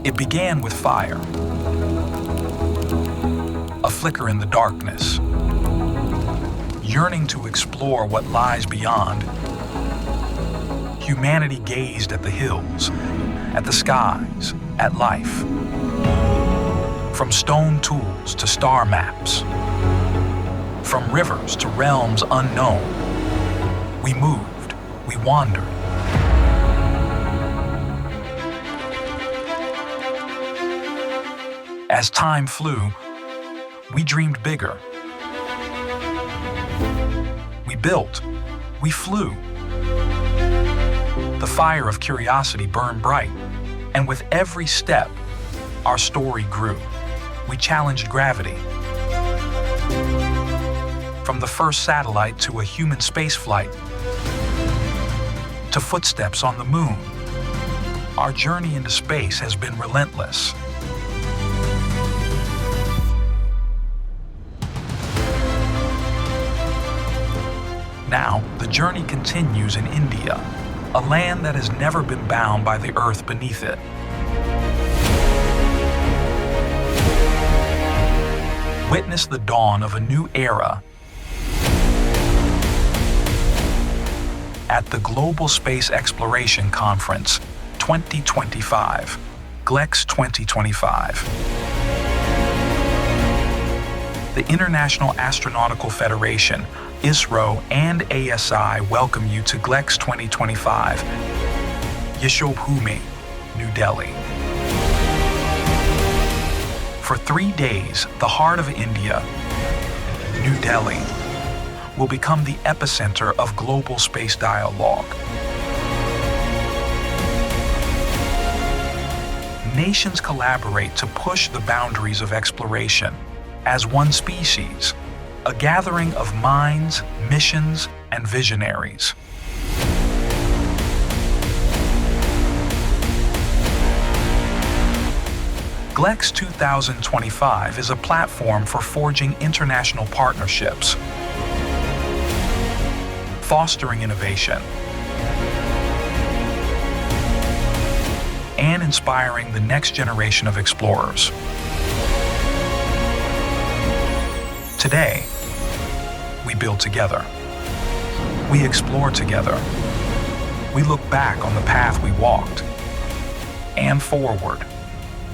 It began with fire, a flicker in the darkness. Yearning to explore what lies beyond, humanity gazed at the hills, at the skies, at life. From stone tools to star maps, from rivers to realms unknown, we moved, we wandered. As time flew, we dreamed bigger. We built, we flew. The fire of curiosity burned bright, and with every step, our story grew. We challenged gravity. From the first satellite to a human spaceflight, to footsteps on the moon, our journey into space has been relentless. Now, the journey continues in India, a land that has never been bound by the earth beneath it. Witness the dawn of a new era at the Global Space Exploration Conference 2025, GLEX 2025. The International Astronautical Federation, ISRO, and ASI welcome you to GLEX 2025, Yashobhoomi, New Delhi. For 3 days, the heart of India, New Delhi, will become the epicenter of global space dialogue. Nations collaborate to push the boundaries of exploration as one species, a gathering of minds, missions, and visionaries. GLEX 2025 is a platform for forging international partnerships, fostering innovation, and inspiring the next generation of explorers. Today, we build together. We explore together. We look back on the path we walked and forward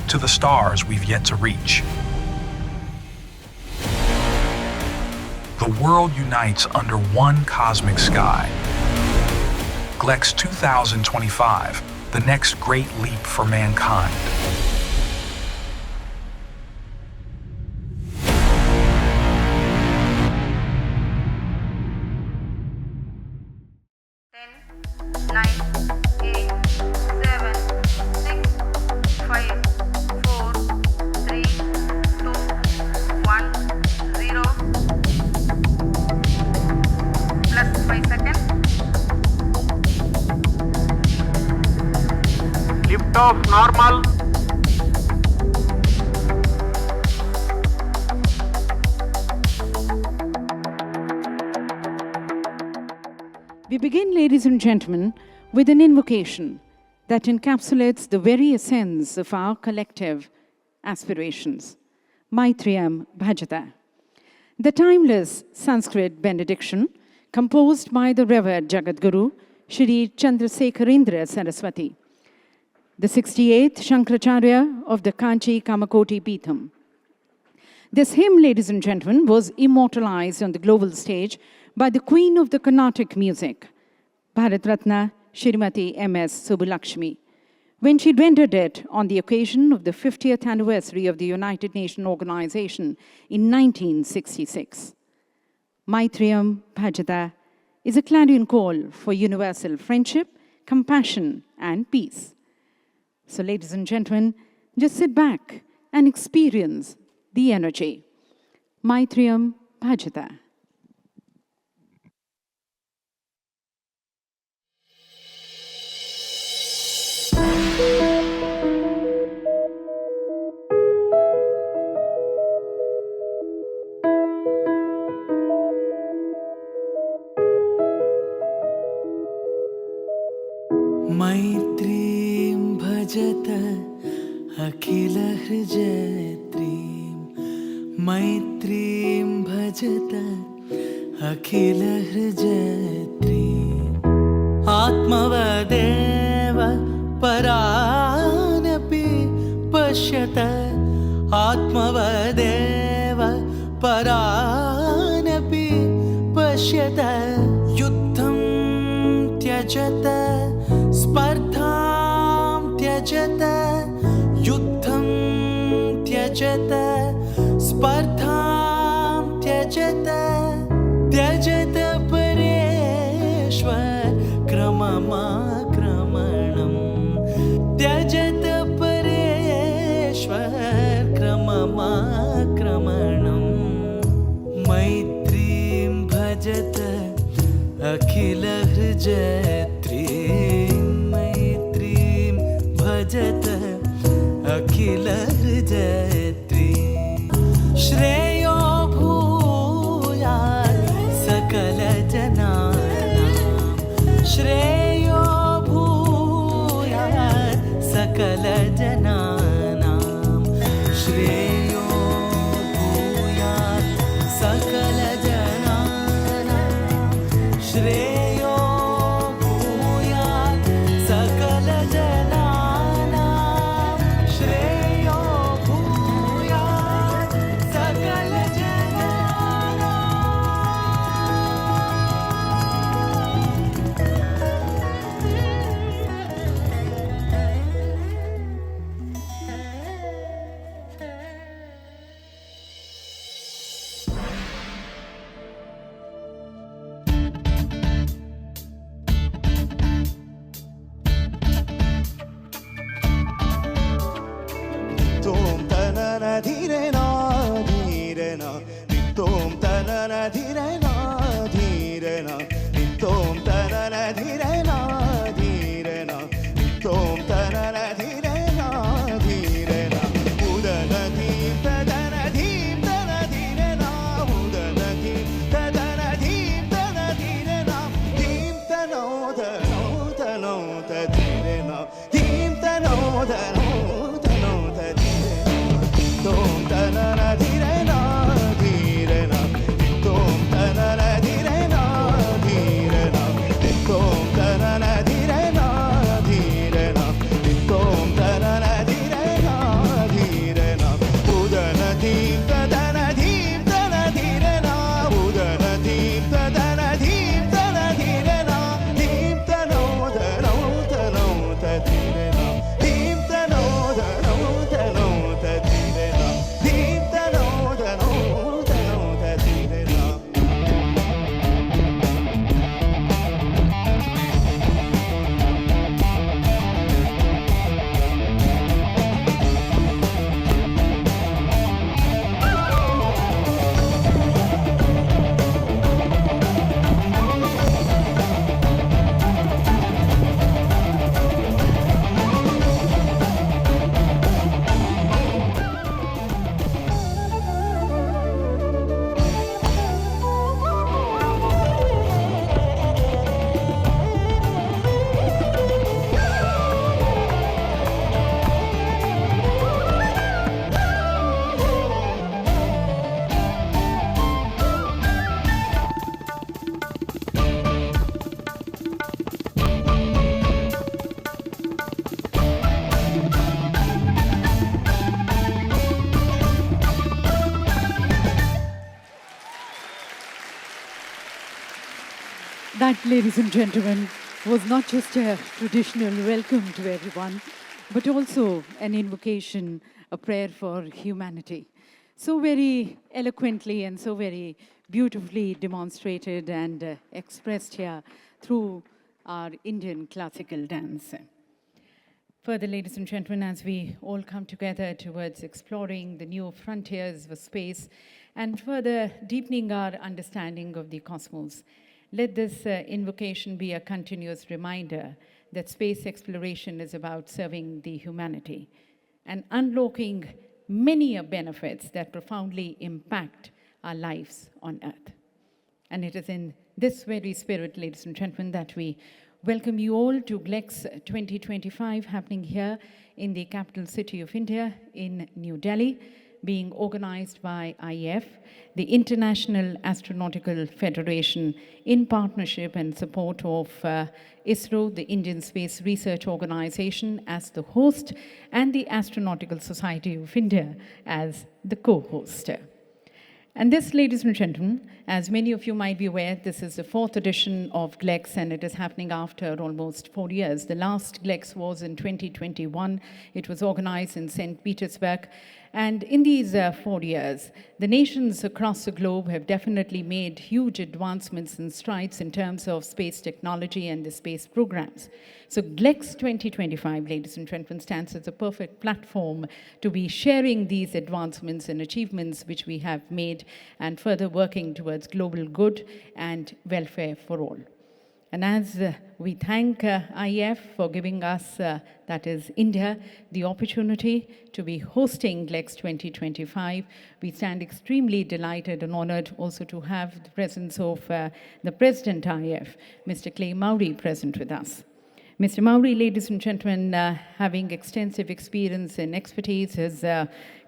to the stars we've yet to reach. The world unites under one cosmic sky. GLEX 2025, the next great leap for mankind. Off normal. We begin, ladies and gentlemen, with an invocation that encapsulates the very essence of our collective aspirations. Maitriyam Bhajata. The timeless Sanskrit benediction, composed by the revered Jagadguru, Shri Chandrasekharendra Saraswati, the 68th Shankaracharya of the Kanchi Kamakoti Peetham. This hymn, ladies and gentlemen, was immortalized on the global stage by the Queen of the Carnatic music, Bharat Ratna Shrimati M.S. Subbulakshmi, when she rendered it on the occasion of the 50th anniversary of the United Nations Organization in 1966. Maitriyam Bhajata is a clarion call for universal friendship, compassion, and peace. So, ladies and gentlemen, just sit back and experience the energy. Maitriyam Bhajata. मैत्रीं भजत अखिलहृजयत्रीं मैत्रीं भजत अखिलहृजयत्रीम् आत्मवदेव परानपि पश्यत आत्मवदेव परानपि पश्यत युद्धं त्यजत स्पर्धां त्यजत युद्धं त्यजत स्पर्धां त्यजत त्यजत परेश्वर क्रममाक्रमणं त्यजत परेश्वर क्रममाक्रमणं मैत्रीं भजत अखिलहृजयत्रीं मैत्रीं भजत अखिलहृजयत्रीं श्रेयो भूयात् सकलजनानां श्रेयो भूयात् सकलजनानां श्रेयो भूयात् सकलजनानां श्रेयो भूयात् सकलजनानां श्रेयो भूयात् सकलजनानां Tom tanana dhirena dhirena Tom tanana dhirena dhirena Tom tanana dhirena dhirena Tom tanana dhirena dhirena Udana dhim tadana dhim tana dhirena Udana dhim tadana dhim tana dhirena Dhim tano tano tano tadhirena Dhim tano tano tano tadhirena Tom tanana dhirena dhirena Tom tanana dhirena dhirena Tom tanana dhirena dhirena Tom tanana dhirena dhirena Udana dhim tadana dhim tana dhirena Udana dhim tadana dhim tana dhirena Dhim tano tano tano tadhirena Dhim tano tano tano tadhirena Dhim tano tano tano tadhirena That, ladies and gentlemen, was not just a traditional welcome to everyone, but also an invocation, a prayer for humanity. So very eloquently and so very beautifully demonstrated and expressed here through our Indian classical dance. Further, ladies and gentlemen, as we all come together towards exploring the new frontiers of space and further deepening our understanding of the cosmos, let this invocation be a continuous reminder that space exploration is about serving the humanity and unlocking many benefits that profoundly impact our lives on Earth. And it is in this very spirit, ladies and gentlemen, that we welcome you all to GLEX 2025 happening here in the capital city of India in New Delhi, being organized by IAF, the International Astronautical Federation, in partnership and support of ISRO, the Indian Space Research Organization, as the host, and the Astronautical Society of India as the co-host. And this, ladies and gentlemen, as many of you might be aware, this is the 4th edition of GLEX, and it is happening after almost 4 years. The last GLEX was in 2021. It was organized in St. Petersburg. And in these 4 years, the nations across the globe have definitely made huge advancements and strides in terms of space technology and the space programs. So GLEX 2025, ladies and gentlemen, stands as a perfect platform to be sharing these advancements and achievements which we have made and further working towards global good and welfare for all. And as we thank IF for giving us, that is India, the opportunity to be hosting GLEX 2025, we stand extremely delighted and honored also to have the presence of the President IF, Mr. Clay Mowry, present with us. Mr. Mowry, ladies and gentlemen, having extensive experience and expertise, his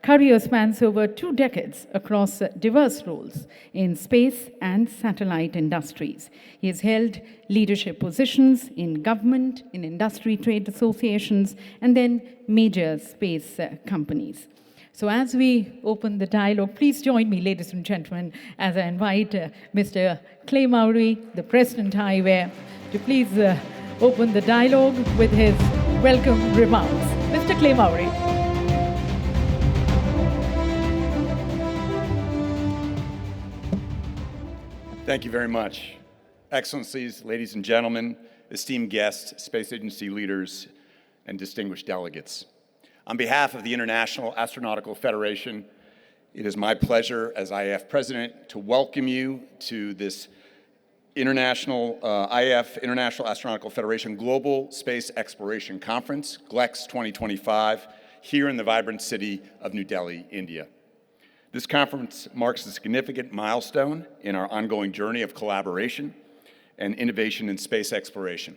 career spans over 2 decades across diverse roles in space and satellite industries. He has held leadership positions in government, in industry trade associations, and then major space companies. So as we open the dialogue, please join me, ladies and gentlemen, as I invite Mr. Clay Mowry, the President IWARE, to please open the dialogue with his welcome remarks. Mr. Clay Mowry. Thank you very much. Excellencies, ladies and gentlemen, esteemed guests, space agency leaders, and distinguished delegates. On behalf of the International Astronautical Federation, it is my pleasure as IAF President to welcome you to this IAF, International Astronautical Federation Global Space Exploration Conference, GLEX 2025, here in the vibrant city of New Delhi, India. This conference marks a significant milestone in our ongoing journey of collaboration and innovation in space exploration.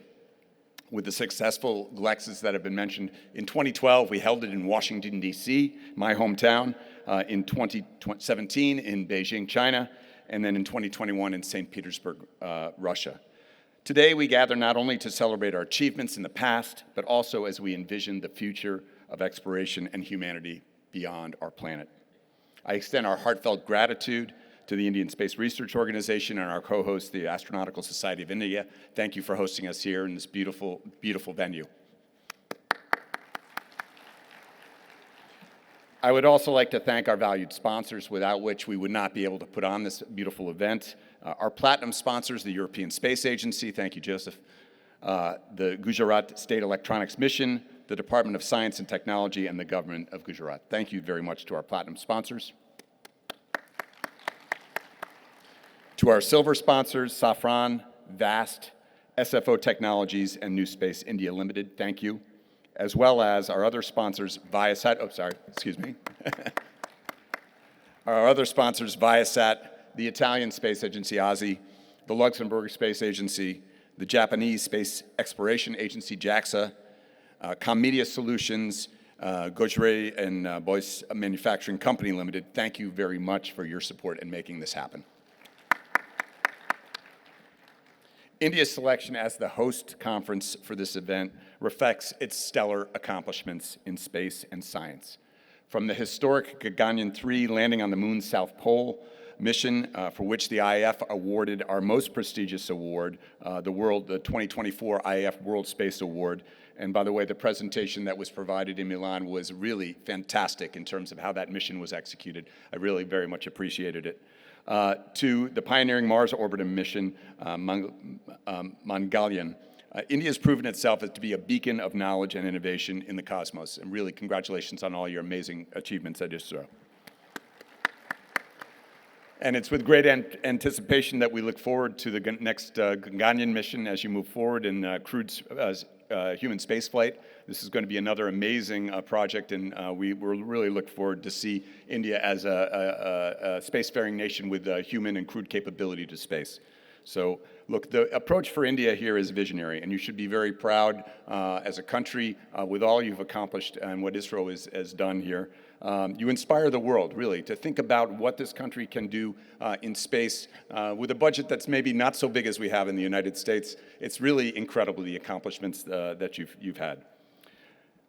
With the successful GLEXs that have been mentioned, in 2012, we held it in Washington, D.C., my hometown, in 2017 in Beijing, China, and then in 2021 in St. Petersburg, Russia. Today, we gather not only to celebrate our achievements in the past, but also as we envision the future of exploration and humanity beyond our planet. I extend our heartfelt gratitude to the Indian Space Research Organization and our co-host, the Astronautical Society of India. Thank you for hosting us here in this beautiful, beautiful venue. I would also like to thank our valued sponsors, without which we would not be able to put on this beautiful event. Our platinum sponsors, the European Space Agency, thank you, Joseph, the Gujarat State Electronics Mission, the Department of Science and Technology, and the Government of Gujarat. Thank you very much to our platinum sponsors. To our silver sponsors, Safran, VAST, SFO Technologies, and New Space India Limited, thank you. As well as our other sponsors, Viasat, our other sponsors, Viasat, the Italian Space Agency, OSI, the Luxembourg Space Agency, the Japanese Space Exploration Agency, JAXA, Commedia Solutions, Gojre and Boyce Manufacturing Company Limited. Thank you very much for your support in making this happen. India's selection as the host conference for this event reflects its stellar accomplishments in space and science. From the historic Gaganyaan 3 landing on the moon's South Pole mission, for which the IAF awarded our most prestigious award, the 2024 IAF World Space Award. And by the way, the presentation that was provided in Milan was really fantastic in terms of how that mission was executed. I really very much appreciated it. To the pioneering Mars orbiter mission, Mangalyaan. India has proven itself as to be a beacon of knowledge and innovation in the cosmos. And really, congratulations on all your amazing achievements at ISRO. And it's with great anticipation that we look forward to the next Gaganyaan mission as you move forward in crewed human spaceflight. This is going to be another amazing project, and we really look forward to see India as a spacefaring nation with human and crewed capability to space. So Look, the approach for India here is visionary, and you should be very proud as a country with all you've accomplished and what ISRO has done here. You inspire the world, really, to think about what this country can do in space with a budget that's maybe not so big as we have in the United States. It's really incredible, the accomplishments that you've had.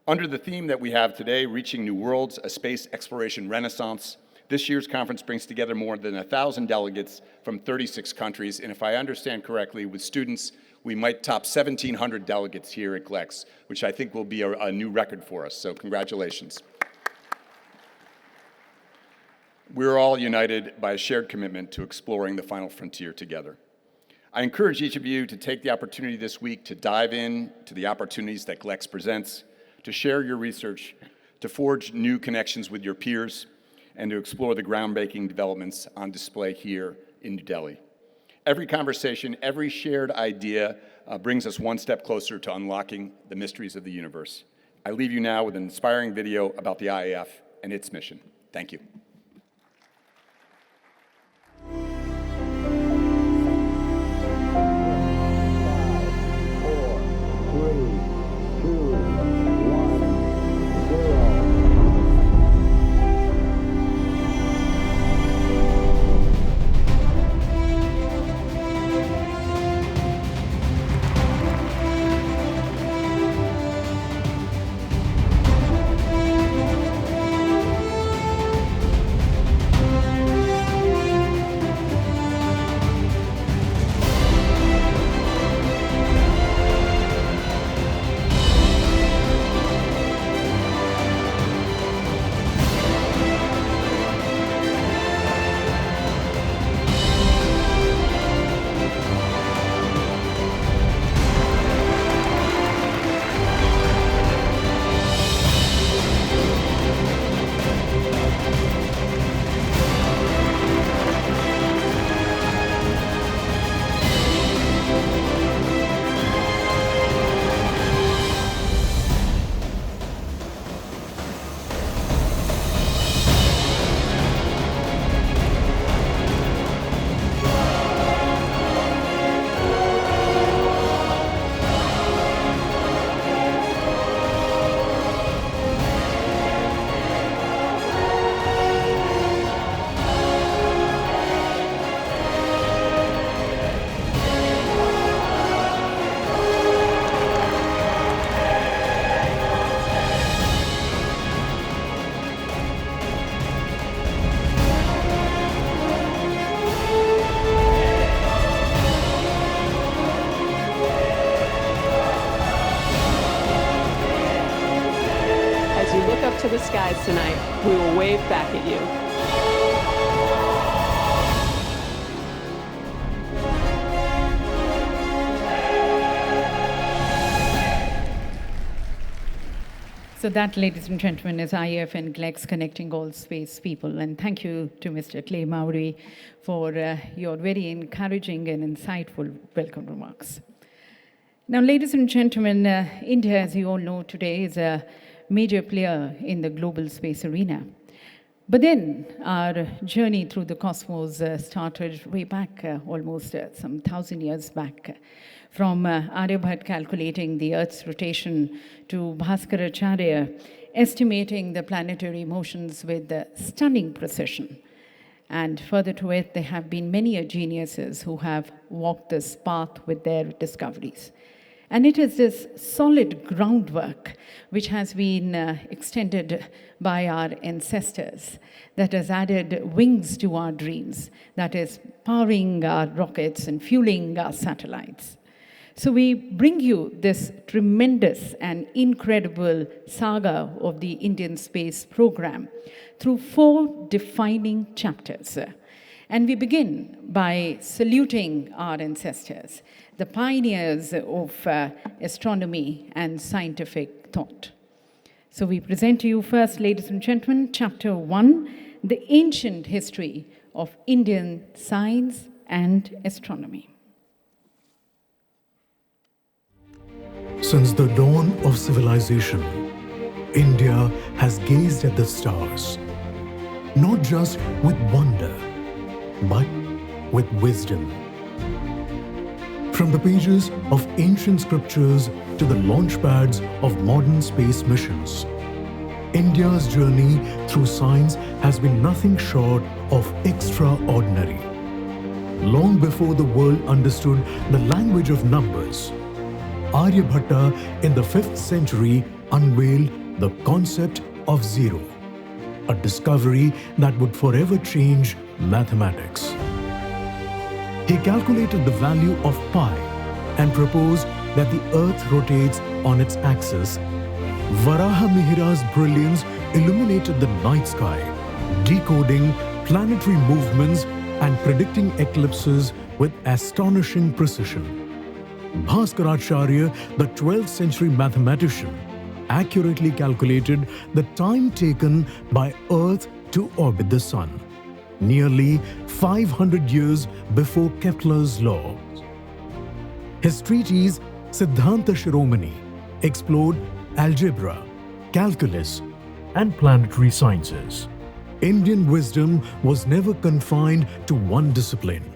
Under the theme that we have today, Reaching New Worlds, a Space Exploration Renaissance, this year's conference brings together more than 1,000 delegates from 36 countries, and if I understand correctly, with students, we might top 1,700 delegates here at GLEX, which I think will be a new record for us, so congratulations. We're all united by a shared commitment to exploring the final frontier together. I encourage each of you to take the opportunity this week to dive in to the opportunities that GLEX presents, to share your research, to forge new connections with your peers, and to explore the groundbreaking developments on display here in New Delhi. Every conversation, every shared idea brings us one step closer to unlocking the mysteries of the universe. I leave you now with an inspiring video about the IAF and its mission. Thank you. To the skies tonight, we will wave back at you. So that, ladies and gentlemen, is IAF and GLEX connecting all space people. And thank you to Mr. Clay Mowry for your very encouraging and insightful welcome remarks. Now, ladies and gentlemen, India, as you all know today, is a major player in the global space arena. But then our journey through the cosmos started way back, almost some 1,000 years back, from Aryabhat calculating the Earth's rotation to Bhaskaracharya estimating the planetary motions with stunning precision. And further to it, there have been many geniuses who have walked this path with their discoveries. And it is this solid groundwork which has been extended by our ancestors that has added wings to our dreams, that is powering our rockets and fueling our satellites. So we bring you this tremendous and incredible saga of the Indian space program through 4 defining chapters. And we begin by saluting our ancestors, the pioneers of astronomy and scientific thought. So we present to you first, ladies and gentlemen, Chapter 1, The Ancient History of Indian Science and Astronomy. Since the dawn of civilization, India has gazed at the stars, not just with wonder, but with wisdom. From the pages of ancient scriptures to the launch pads of modern space missions, India's journey through science has been nothing short of extraordinary. Long before the world understood the language of numbers, Aryabhatta in the 5th century unveiled the concept of zero, a discovery that would forever change mathematics. He calculated the value of pi and proposed that the earth rotates on its axis. Varahamihira's brilliance illuminated the night sky, decoding planetary movements and predicting eclipses with astonishing precision. Bhaskaracharya, the 12th century mathematician, accurately calculated the time taken by Earth to orbit the Sun, nearly 500 years before Kepler's law. His treatise Siddhanta Shiromani explored algebra, calculus, and planetary sciences. Indian wisdom was never confined to one discipline.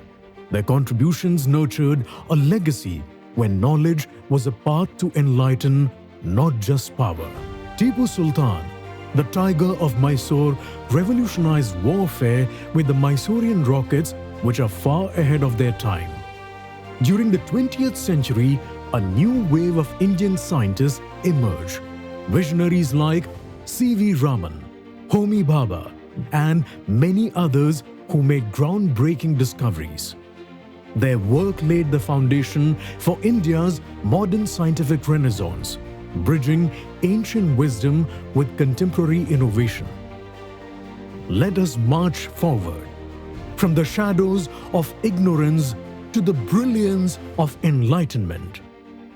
Their contributions nurtured a legacy where knowledge was a path to enlighten, not just power. Tipu Sultan, the Tiger of Mysore, revolutionized warfare with the Mysorean rockets, which are far ahead of their time. During the 20th century, a new wave of Indian scientists emerged. Visionaries like C.V. Raman, Homi Bhabha, and many others who made groundbreaking discoveries. Their work laid the foundation for India's modern scientific renaissance, bridging ancient wisdom with contemporary innovation. Let us march forward from the shadows of ignorance to the brilliance of enlightenment,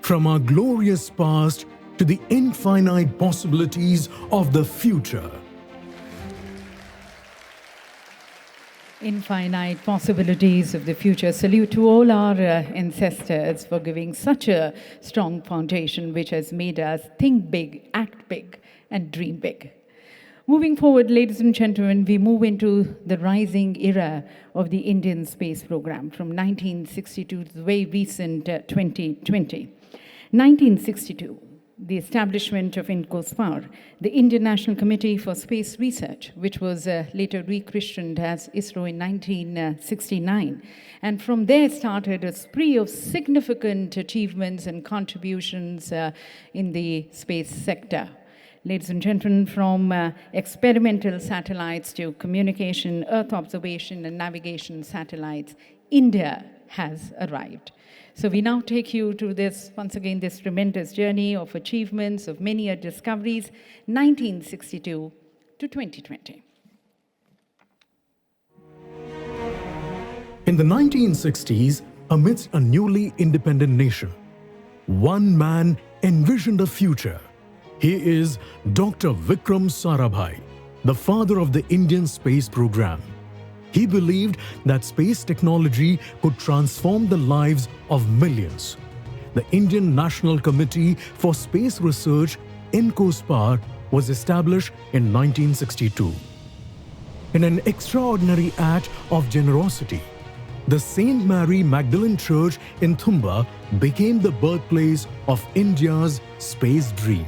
from our glorious past to the infinite possibilities of the future. Infinite possibilities of the future. Salute to all our ancestors for giving such a strong foundation which has made us think big, act big, and dream big. Moving forward, ladies and gentlemen, we move into the rising era of the Indian space program from 1962 to the very recent 2020. 1962. The establishment of INCOSPAR, the Indian National Committee for Space Research, which was later rechristened as ISRO in 1969. And from there started a spree of significant achievements and contributions in the space sector. Ladies and gentlemen, from experimental satellites to communication, Earth observation, and navigation satellites, India has arrived. So we now take you to this, once again, this tremendous journey of achievements, of many discoveries, 1962 to 2020. In the 1960s, amidst a newly independent nation, one man envisioned a future. He is Dr. Vikram Sarabhai, the father of the Indian space program. He believed that space technology could transform the lives of millions. The Indian National Committee for Space Research, INCOSPAR, was established in 1962. In an extraordinary act of generosity, the St. Mary Magdalene Church in Thumba became the birthplace of India's space dream.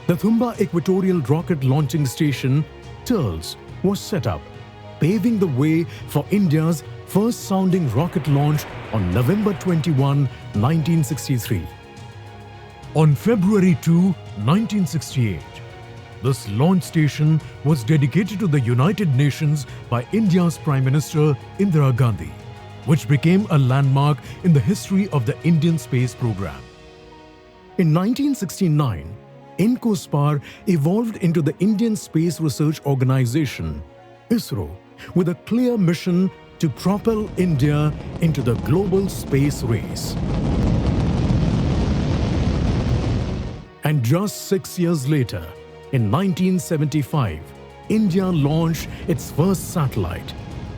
The Thumba Equatorial Rocket Launching Station, TERLS, was set up, paving the way for India's first sounding rocket launch on November 21, 1963. On February 2, 1968, this launch station was dedicated to the United Nations by India's Prime Minister Indira Gandhi, which became a landmark in the history of the Indian space program. In 1969, INCOSPAR evolved into the Indian Space Research Organization, ISRO, with a clear mission to propel India into the global space race. And just 6 years later, in 1975, India launched its first satellite,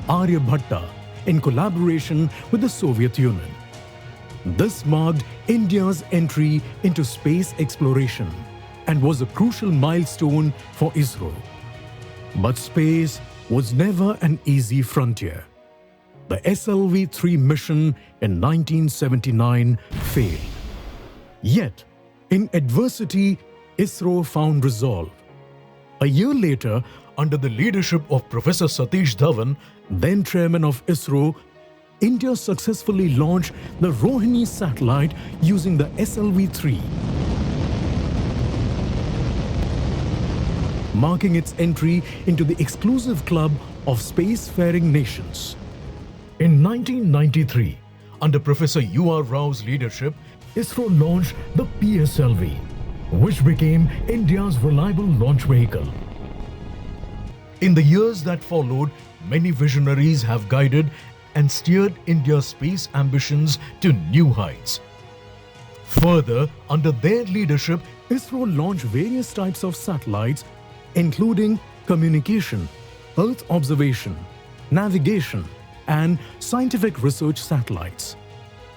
Aryabhatta, in collaboration with the Soviet Union. This marked India's entry into space exploration and was a crucial milestone for ISRO. But space was never an easy frontier. The SLV-3 mission in 1979 failed. Yet, in adversity, ISRO found resolve. A year later, under the leadership of Professor Satish Dhawan, then chairman of ISRO, India successfully launched the Rohini satellite using the SLV-3, marking its entry into the exclusive club of spacefaring nations. In 1993, under Professor U.R. Rao's leadership, ISRO launched the PSLV, which became India's reliable launch vehicle. In the years that followed, many visionaries have guided and steered India's space ambitions to new heights. Further, under their leadership, ISRO launched various types of satellites, including communication, Earth observation, navigation, and scientific research satellites.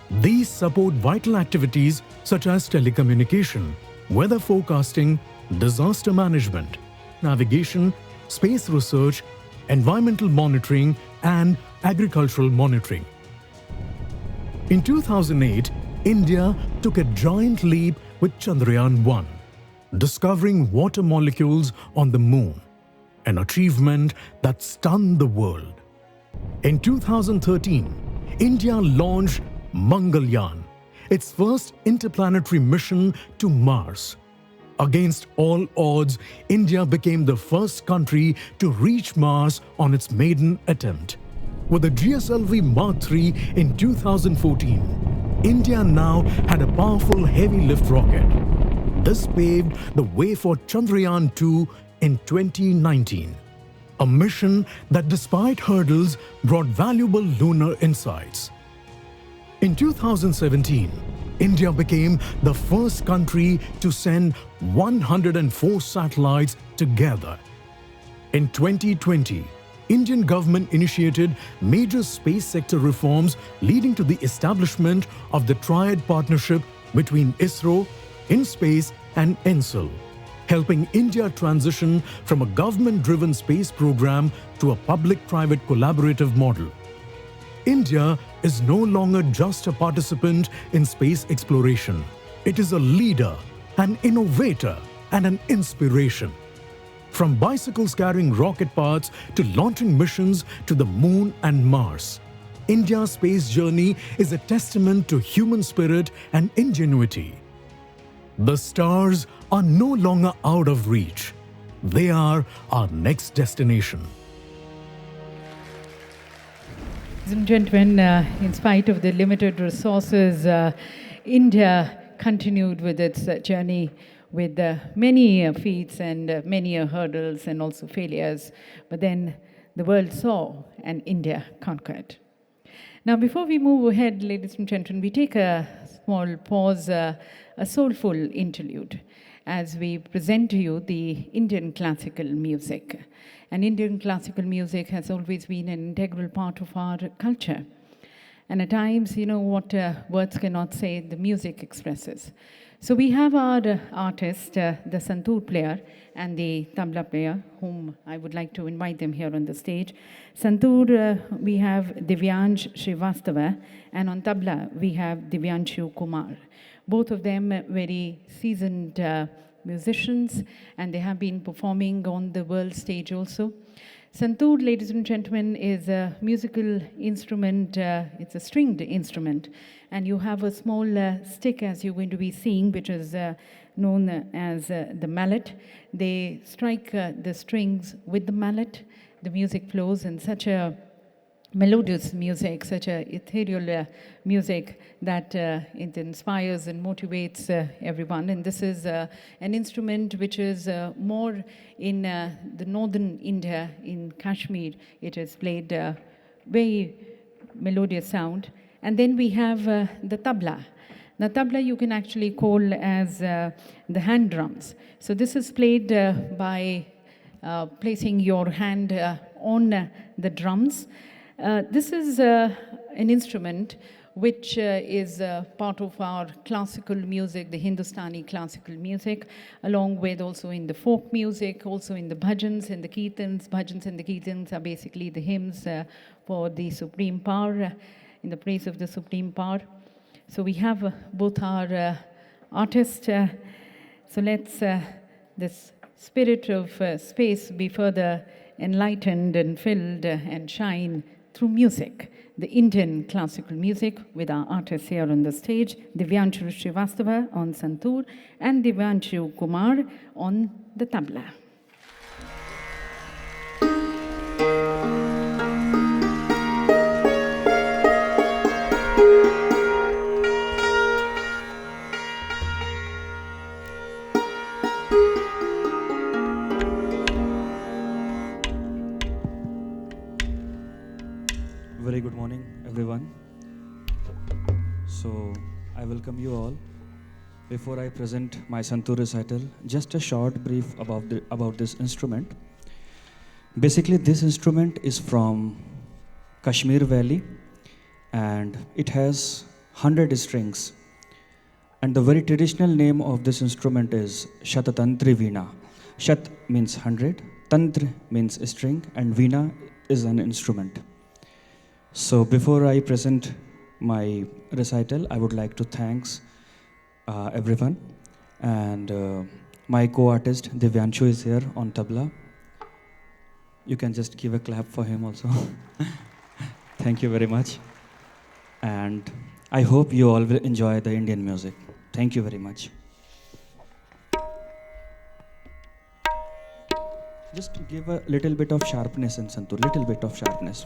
These support vital activities such as telecommunication, weather forecasting, disaster management, navigation, space research, environmental monitoring, and agricultural monitoring. In 2008, India took a giant leap with Chandrayaan-1, discovering water molecules on the moon, an achievement that stunned the world. In 2013, India launched Mangalyaan, its first interplanetary mission to Mars. Against all odds, India became the first country to reach Mars on its maiden attempt. With the GSLV Mark III in 2014, India now had a powerful heavy lift rocket. This paved the way for Chandrayaan-2 in 2019, a mission that despite hurdles brought valuable lunar insights. In 2017, India became the first country to send 104 satellites together. In 2020, Indian government initiated major space sector reforms leading to the establishment of the triad partnership between ISRO, IN-SPACE and ENSEL, helping India transition from a government-driven space program to a public-private collaborative model. India is no longer just a participant in space exploration. It is a leader, an innovator, and an inspiration. From bicycles carrying rocket parts to launching missions to the moon and Mars, India's space journey is a testament to human spirit and ingenuity. The stars are no longer out of reach. They are our next destination. Ladies and gentlemen, in spite of the limited resources, India continued with its journey with many feats and many hurdles and also failures. But then the world saw and India conquered. Now, before we move ahead, ladies and gentlemen, we take a small pause, a soulful interlude, as we present to you the Indian classical music. And Indian classical music has always been an integral part of our culture. And at times, you know, what words cannot say, the music expresses. So we have our artist, the santoor player and the tabla player, whom I would like to invite them here on the stage. Santoor, we have Divyansh Srivastava, and on tabla, we have Divyanshu Kumar. Both of them very seasoned musicians, and they have been performing on the world stage also. Santoor, ladies and gentlemen, is a musical instrument. It's a stringed instrument, and you have a small stick, as you're going to be seeing, which is known as the mallet. They strike the strings with the mallet. The music flows in such a melodious music, such a ethereal music that it inspires and motivates everyone. And this is an instrument which is more in the northern India, in Kashmir. It is played very melodious sound. And then we have the tabla. Now, tabla you can actually call as the hand drums. So this is played by placing your hand on the drums. This is an instrument which is part of our classical music, the Hindustani classical music, along with also in the folk music, also in the bhajans and the kirtans. Bhajans and the kirtans are basically the hymns for the Supreme Power, in the praise of the Supreme Power. So we have both our artists. So let's this spirit of space be further enlightened and filled and shine through music, the Indian classical music, with our artists here on the stage, Divyanshu Srivastava on santoor and Divyanshu Kumar on the tabla. Very good morning, everyone. So, I welcome you all. Before I present my santoor recital, just a short brief about this instrument. Basically, this instrument is from Kashmir Valley, and it has 100 strings. And the very traditional name of this instrument is Shatatantri Veena. Shat means 100, Tantra means string, and Veena is an instrument. So before I present my recital, I would like to thank everyone. And my co-artist Divyanshu is here on tabla. You can just give a clap for him also. Thank you very much. And I hope you all will enjoy the Indian music. Thank you very much. Just give a little bit of sharpness in santoor, little bit of sharpness.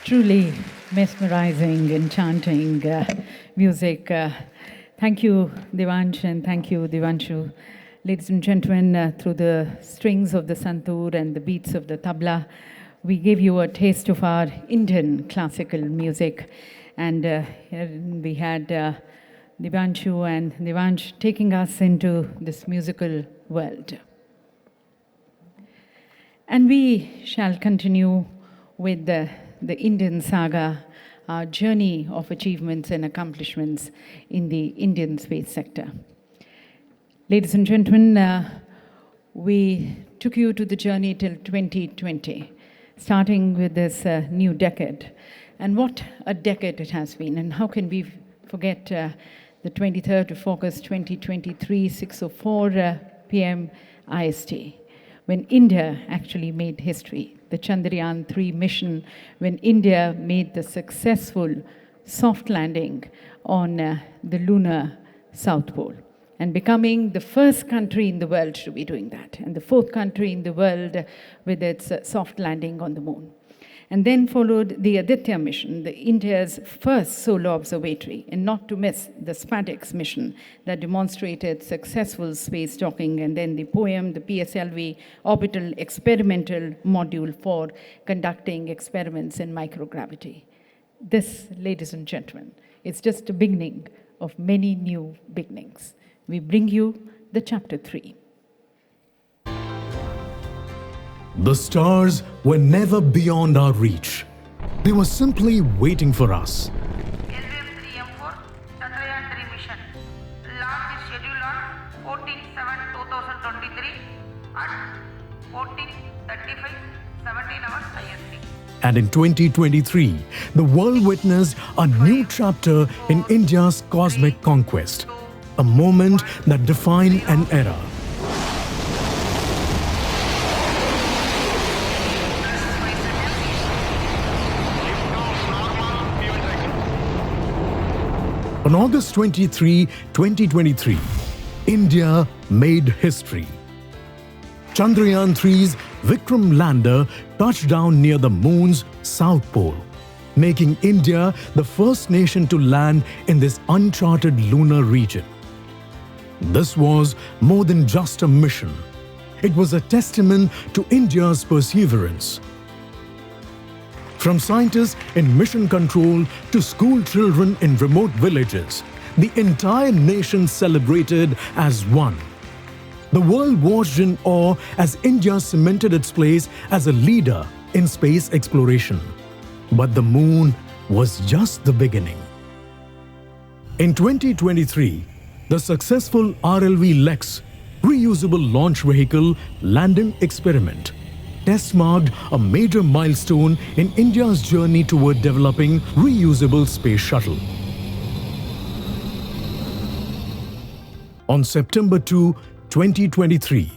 Truly mesmerizing, enchanting music. Thank you, Devansh, and thank you, Devanshu. Ladies and gentlemen, through the strings of the santoor and the beats of the tabla, we gave you a taste of our Indian classical music. And here we had Devanshu and Devansh taking us into this musical world. And we shall continue with the Indian saga, our journey of achievements and accomplishments in the Indian space sector. Ladies and gentlemen, we took you to the journey till 2020, starting with this new decade. And what a decade it has been, and how can we forget the 23rd of August 2023, 6:04 p.m. IST, when India actually made history. The Chandrayaan-3 mission, when India made the successful soft landing on the lunar South Pole, and becoming the first country in the world to be doing that, and the fourth country in the world with its soft landing on the moon. And then followed the Aditya mission, India's first solar observatory, and not to miss the SpaceX mission that demonstrated successful space docking, and then the POEM, the PSLV orbital experimental module for conducting experiments in microgravity. This, ladies and gentlemen, is just the beginning of many new beginnings. We bring you the chapter 3. The stars were never beyond our reach. They were simply waiting for us. LVM-3M4 Chandrayaan-3 mission. Launch is scheduled on 14/7/2023 at 14:35, 17 hours IST. And in 2023, the world witnessed a new chapter in India's cosmic conquest, a moment that defined an era. On August 23, 2023, India made history. Chandrayaan-3's Vikram lander touched down near the moon's south pole, making India the first nation to land in this uncharted lunar region. This was more than just a mission. It was a testament to India's perseverance. From scientists in mission control to school children in remote villages, the entire nation celebrated as one. The world watched in awe as India cemented its place as a leader in space exploration. But the moon was just the beginning. In 2023, the successful GLEX reusable launch vehicle landing experiment test-marked a major milestone in India's journey toward developing reusable space shuttle. On September 2, 2023,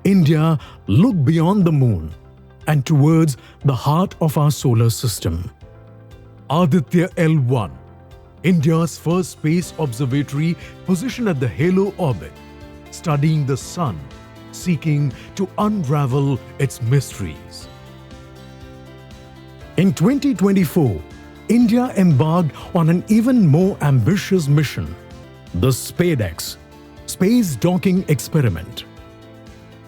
India looked beyond the moon and towards the heart of our solar system. Aditya L1, India's first space observatory positioned at the halo orbit, studying the sun, seeking to unravel its mysteries. In 2024, India embarked on an even more ambitious mission, the SpaceX, Space Docking Experiment.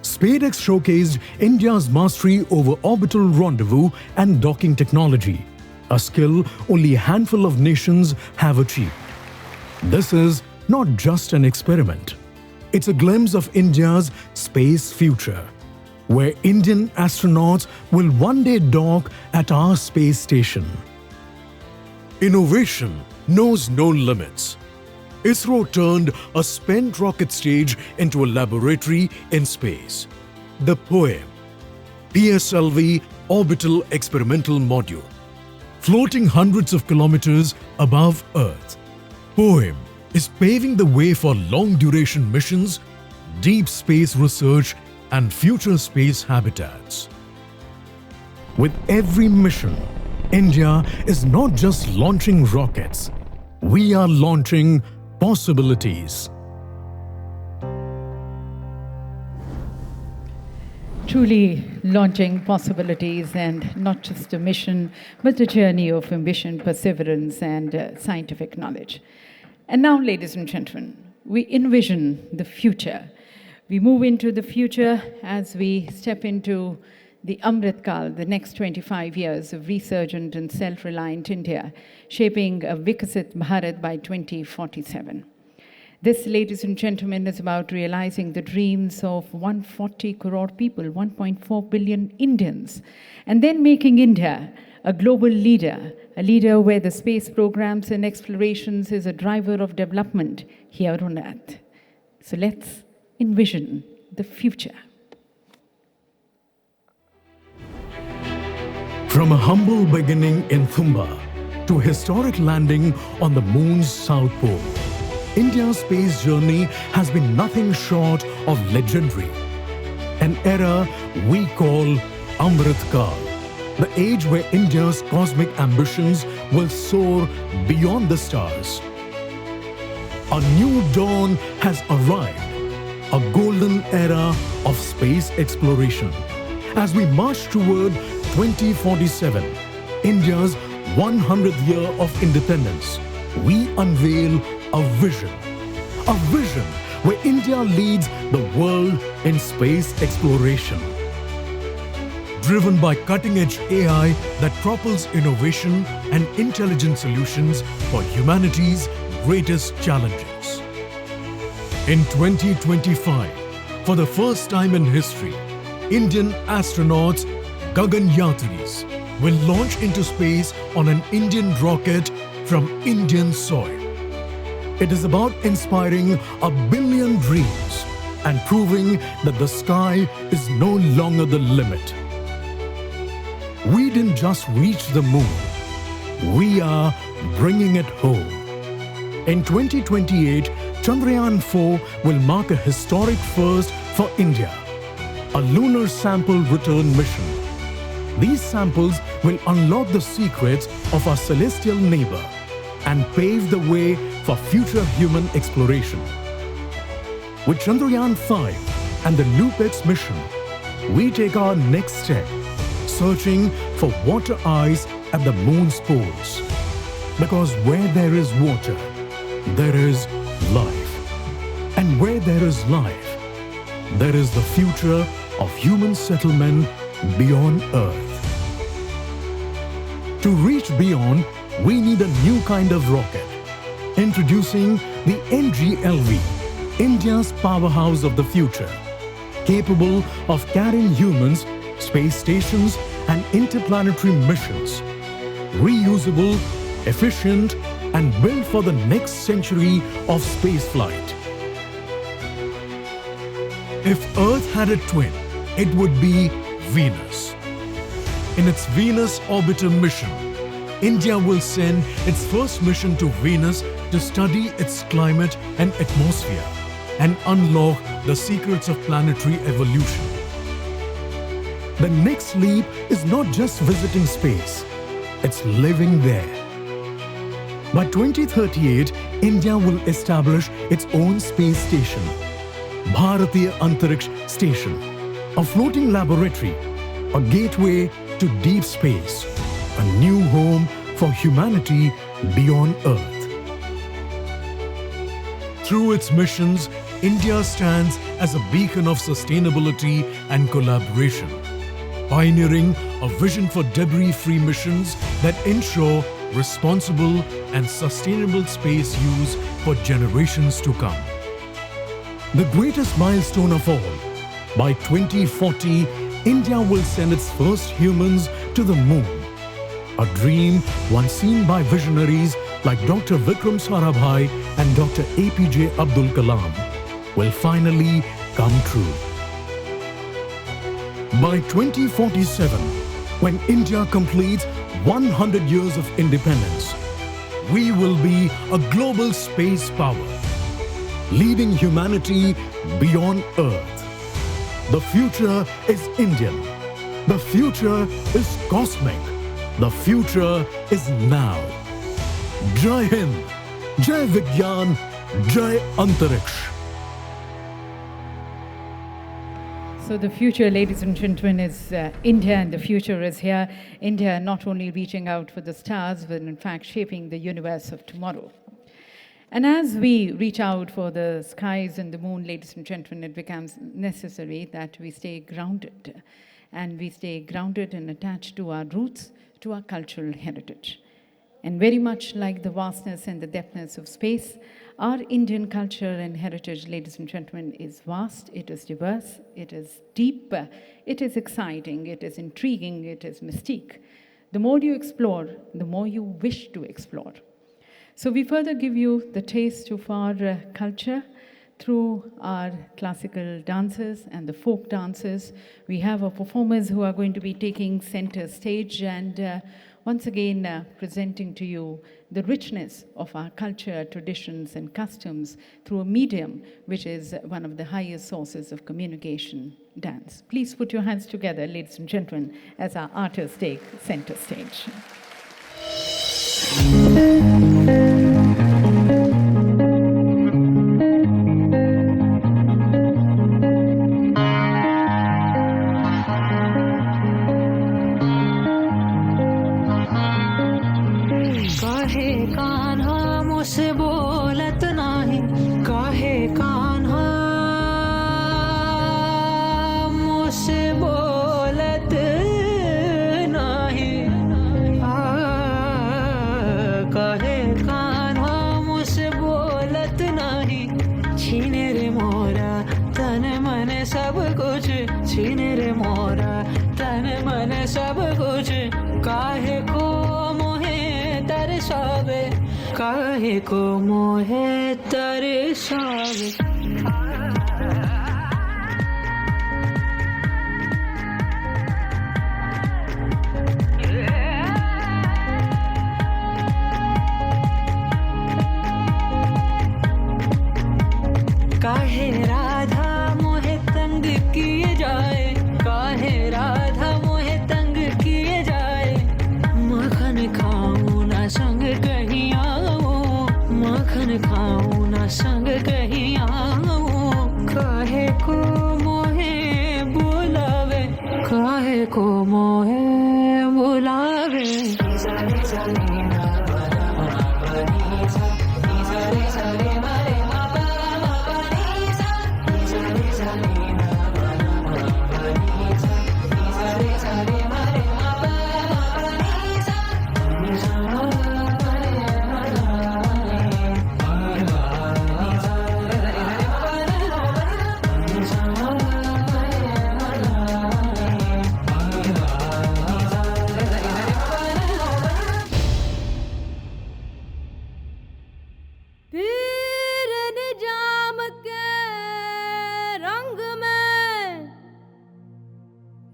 SpaceX showcased India's mastery over orbital rendezvous and docking technology, a skill only a handful of nations have achieved. This is not just an experiment. It's a glimpse of India's space future, where Indian astronauts will one day dock at our space station. Innovation knows no limits. ISRO turned a spent rocket stage into a laboratory in space. The POEM, PSLV Orbital Experimental Module, floating hundreds of kilometers above Earth. POEM is paving the way for long-duration missions, deep space research, and future space habitats. With every mission, India is not just launching rockets. We are launching possibilities. truly launching possibilities, and not just a mission, but a journey of ambition, perseverance, and scientific knowledge. And now, ladies and gentlemen, we envision the future. We move into the future as we step into the Amrit Kal, the next 25 years of resurgent and self-reliant India, shaping a Vikasit Bharat by 2047. This, ladies and gentlemen, is about realizing the dreams of 140 crore people, 1.4 billion Indians, and then making India a global leader, a leader where the space programs and explorations is a driver of development here on Earth. So let's envision the future. From a humble beginning in Thumba to a historic landing on the moon's south pole, India's space journey has been nothing short of legendary. An era we call Amrit Kal, the age where India's cosmic ambitions will soar beyond the stars. A new dawn has arrived, a golden era of space exploration. As we march toward 2047, India's 100th year of independence, we unveil a vision where India leads the world in space exploration. Driven by cutting-edge AI that propels innovation and intelligent solutions for humanity's greatest challenges. In 2025, for the first time in history, Indian astronauts, Gaganyatris, will launch into space on an Indian rocket from Indian soil. It is about inspiring 1 billion dreams and proving that the sky is no longer the limit. We didn't just reach the moon, we are bringing it home. In 2028, Chandrayaan 4 will mark a historic first for India, a lunar sample return mission. These samples will unlock the secrets of our celestial neighbor and pave the way for future human exploration. With Chandrayaan 5 and the LoopX mission, we take our next step, searching for water ice at the moon's poles. Because where there is water, there is life. And where there is life, there is the future of human settlement beyond Earth. To reach beyond, we need a new kind of rocket. Introducing the NGLV, India's powerhouse of the future, capable of carrying humans, space stations, and interplanetary missions. Reusable, efficient, and built for the next century of spaceflight. If Earth had a twin, it would be Venus. In its Venus Orbiter mission, India will send its first mission to Venus to study its climate and atmosphere and unlock the secrets of planetary evolution. The next leap is not just visiting space, it's living there. By 2038, India will establish its own space station, Bharatiya Antariksh Station, a floating laboratory, a gateway to deep space, a new home for humanity beyond Earth. Through its missions, India stands as a beacon of sustainability and collaboration, pioneering a vision for debris-free missions that ensure responsible and sustainable space use for generations to come. The greatest milestone of all, by 2040, India will send its first humans to the moon. A dream once seen by visionaries like Dr. Vikram Sarabhai and Dr. APJ Abdul Kalam will finally come true. By 2047, when India completes 100 years of independence, we will be a global space power, leading humanity beyond Earth. The future is Indian. The future is cosmic. The future is now. Jai Hind, Jai Vigyan, Jai Antariksh. So the future, ladies and gentlemen, is India, and the future is here. India not only reaching out for the stars, but in fact shaping the universe of tomorrow. And as we reach out for the skies and the moon, ladies and gentlemen, it becomes necessary that we stay grounded. And we stay grounded and attached to our roots, to our cultural heritage. And very much like the vastness and the depthness of space, our Indian culture and heritage, ladies and gentlemen, is vast, it is diverse, it is deep, it is exciting, it is intriguing, it is mystique. The more you explore, the more you wish to explore. So we further give you the taste of our culture through our classical dances and the folk dances. We have our performers who are going to be taking center stage and once again presenting to you the richness of our culture, traditions and customs through a medium which is one of the highest sources of communication, dance. Please put your hands together, ladies and gentlemen, as our artists take center stage. मुझसे बोलत नाही काहे कान्हा मुझसे बोलत नाही काहे कान्हा मुझसे बोलत नाही छीने रे मोरा तन मन सब कुछ छीने रे मोरा तन मन सब कुछ काहे को मोहे तरसावे काहे को मोहे तरसावे काहे राधा मोहे तंग किए जाए काहे राधा मोहे तंग किए जाए मखन खाऊं ना संग कहीं मखन खाऊं ना संग कहीं आऊं काहे को मोहे बुलावे काहे को मोहे बुलावे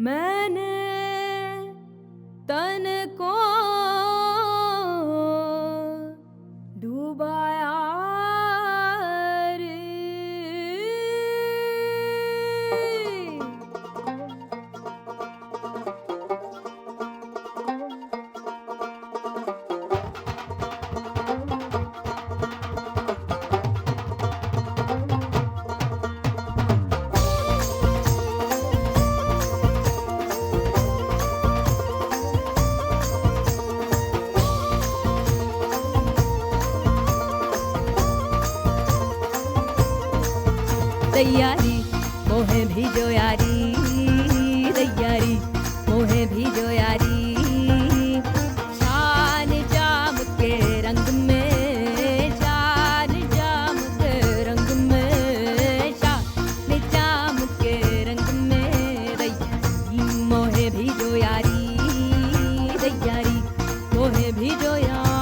मैंने तन को डूबाया रे तैयारी मोहे भेजो यारी तैयारी मोहे भेजो यारी शान जाम के रंग में शान जाम के रंग में शान जाम के रंग में तैयारी मोहे भेजो यारी तैयारी मोहे भेजो यारी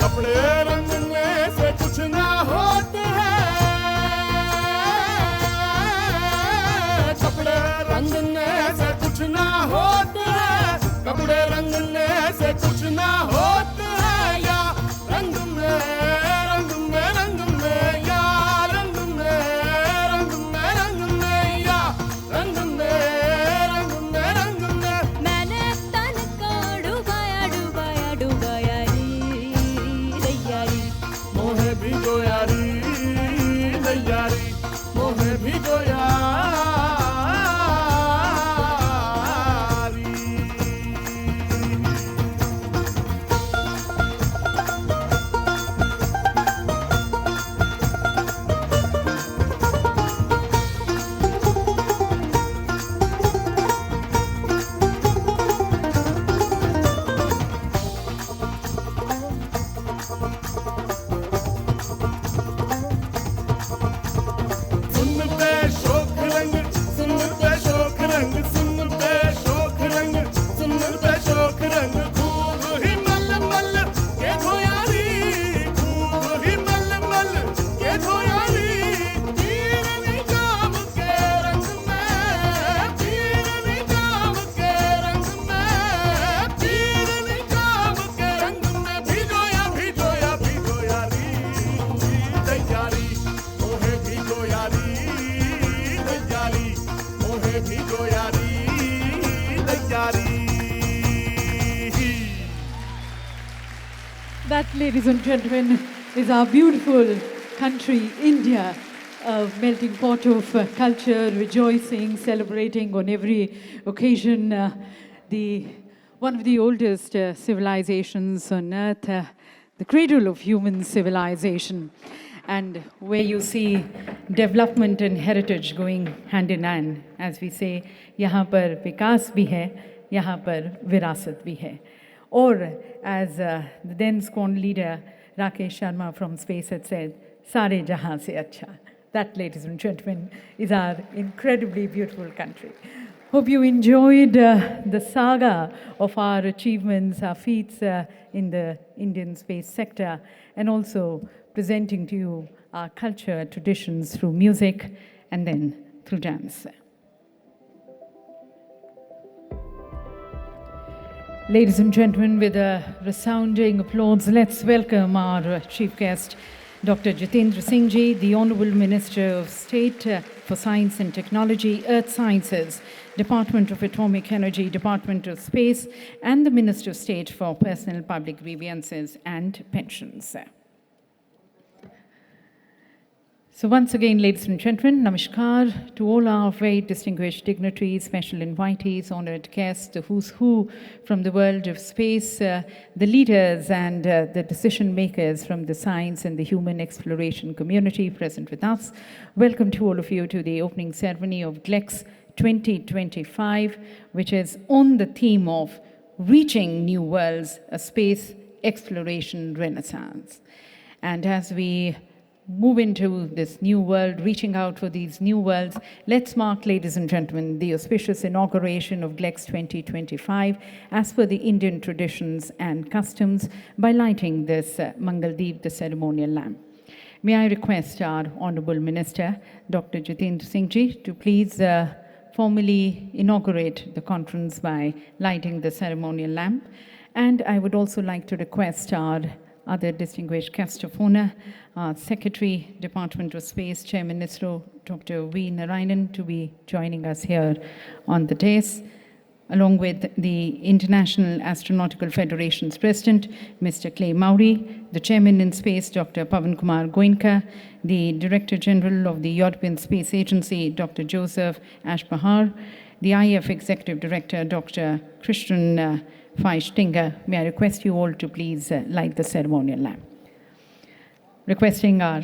कपड़े रंगने से कुछ ना होते हैं कपड़े रंगने से कुछ ना होते हैं कपड़े रंगने से कुछ ना होते हैं या रंग में रंग में रंग में या रंग में रंग में रंग में या रंग में रंग में रंग में मैंने तन को डुबाया डुबाया डुबाया री तैयारी मोहे भी तो यारी भीगो यारी तैयारी That, ladies and gentlemen, is our beautiful country, India, a melting pot of culture, rejoicing, celebrating on every occasion. One of the oldest civilizations on earth, the cradle of human civilization, and where you see development and heritage going hand in hand. As we say, यहाँ पर विकास भी है, यहाँ पर विरासत भी है. Or, as the then scorned leader Rakesh Sharma from Space had said, Sare Jahan se acha. That, ladies and gentlemen, is our incredibly beautiful country. Hope you enjoyed the saga of our achievements, our feats in the Indian space sector, and also presenting to you our culture, traditions through music, and then through dance. Ladies and gentlemen, with a resounding applause, let's welcome our chief guest, Dr. Jitendra Singh Ji, the Honorable Minister of State for Science and Technology, Earth Sciences, Department of Atomic Energy, Department of Space, and the Minister of State for Personal Public Grievances and Pensions. So once again, ladies and gentlemen, namaskar to all our very distinguished dignitaries, special invitees, honored guests, the who's who from the world of space, the leaders and the decision makers from the science and the human exploration community present with us. Welcome to all of you to the opening ceremony of GLEX 2025, which is on the theme of Reaching New Worlds, a Space Exploration Renaissance. And as we move into this new world, reaching out for these new worlds, let's mark, ladies and gentlemen, the auspicious inauguration of GLEX 2025 as per the Indian traditions and customs by lighting this Mangaldeep, the ceremonial lamp. May I request our Honorable Minister, Dr. Jitendra Singh Ji, to please formally inaugurate the conference by lighting the ceremonial lamp. And I would also like to request our other distinguished guest of honor, Secretary, Department of Space, Chairman ISRO, Dr. V. Narayanan, to be joining us here on the dais, along with the International Astronautical Federation's President, Mr. Clay Mowry, the Chairman in Space, Dr. Pavan Kumar Goenka, the Director General of the European Space Agency, Dr. Joseph Ashbahar, the IF Executive Director, Dr. Christian Feistinger. May I request you all to please light the ceremonial lamp. Requesting our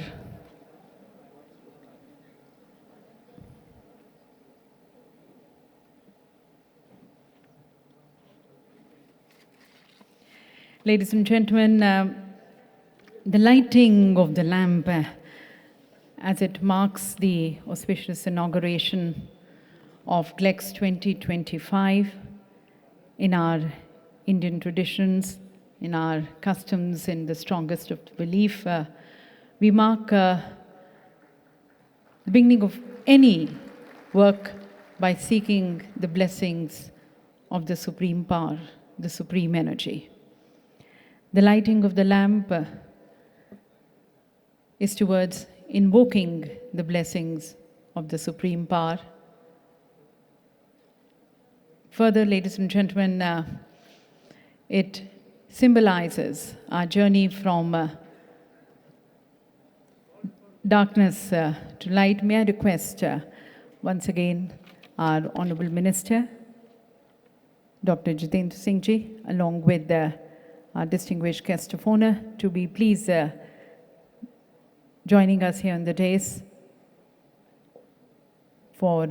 ladies and gentlemen, the lighting of the lamp as it marks the auspicious inauguration of GLEX 2025 in our Indian traditions, in our customs, in the strongest of belief, we mark the beginning of any work by seeking the blessings of the supreme power, the supreme energy. The lighting of the lamp is towards invoking the blessings of the supreme power. Further, ladies and gentlemen, it symbolizes our journey from darkness to light. May I request once again our Honorable Minister, Dr. Jitendra Singh Ji, along with our distinguished guest of honor, to be please joining us here on the dais for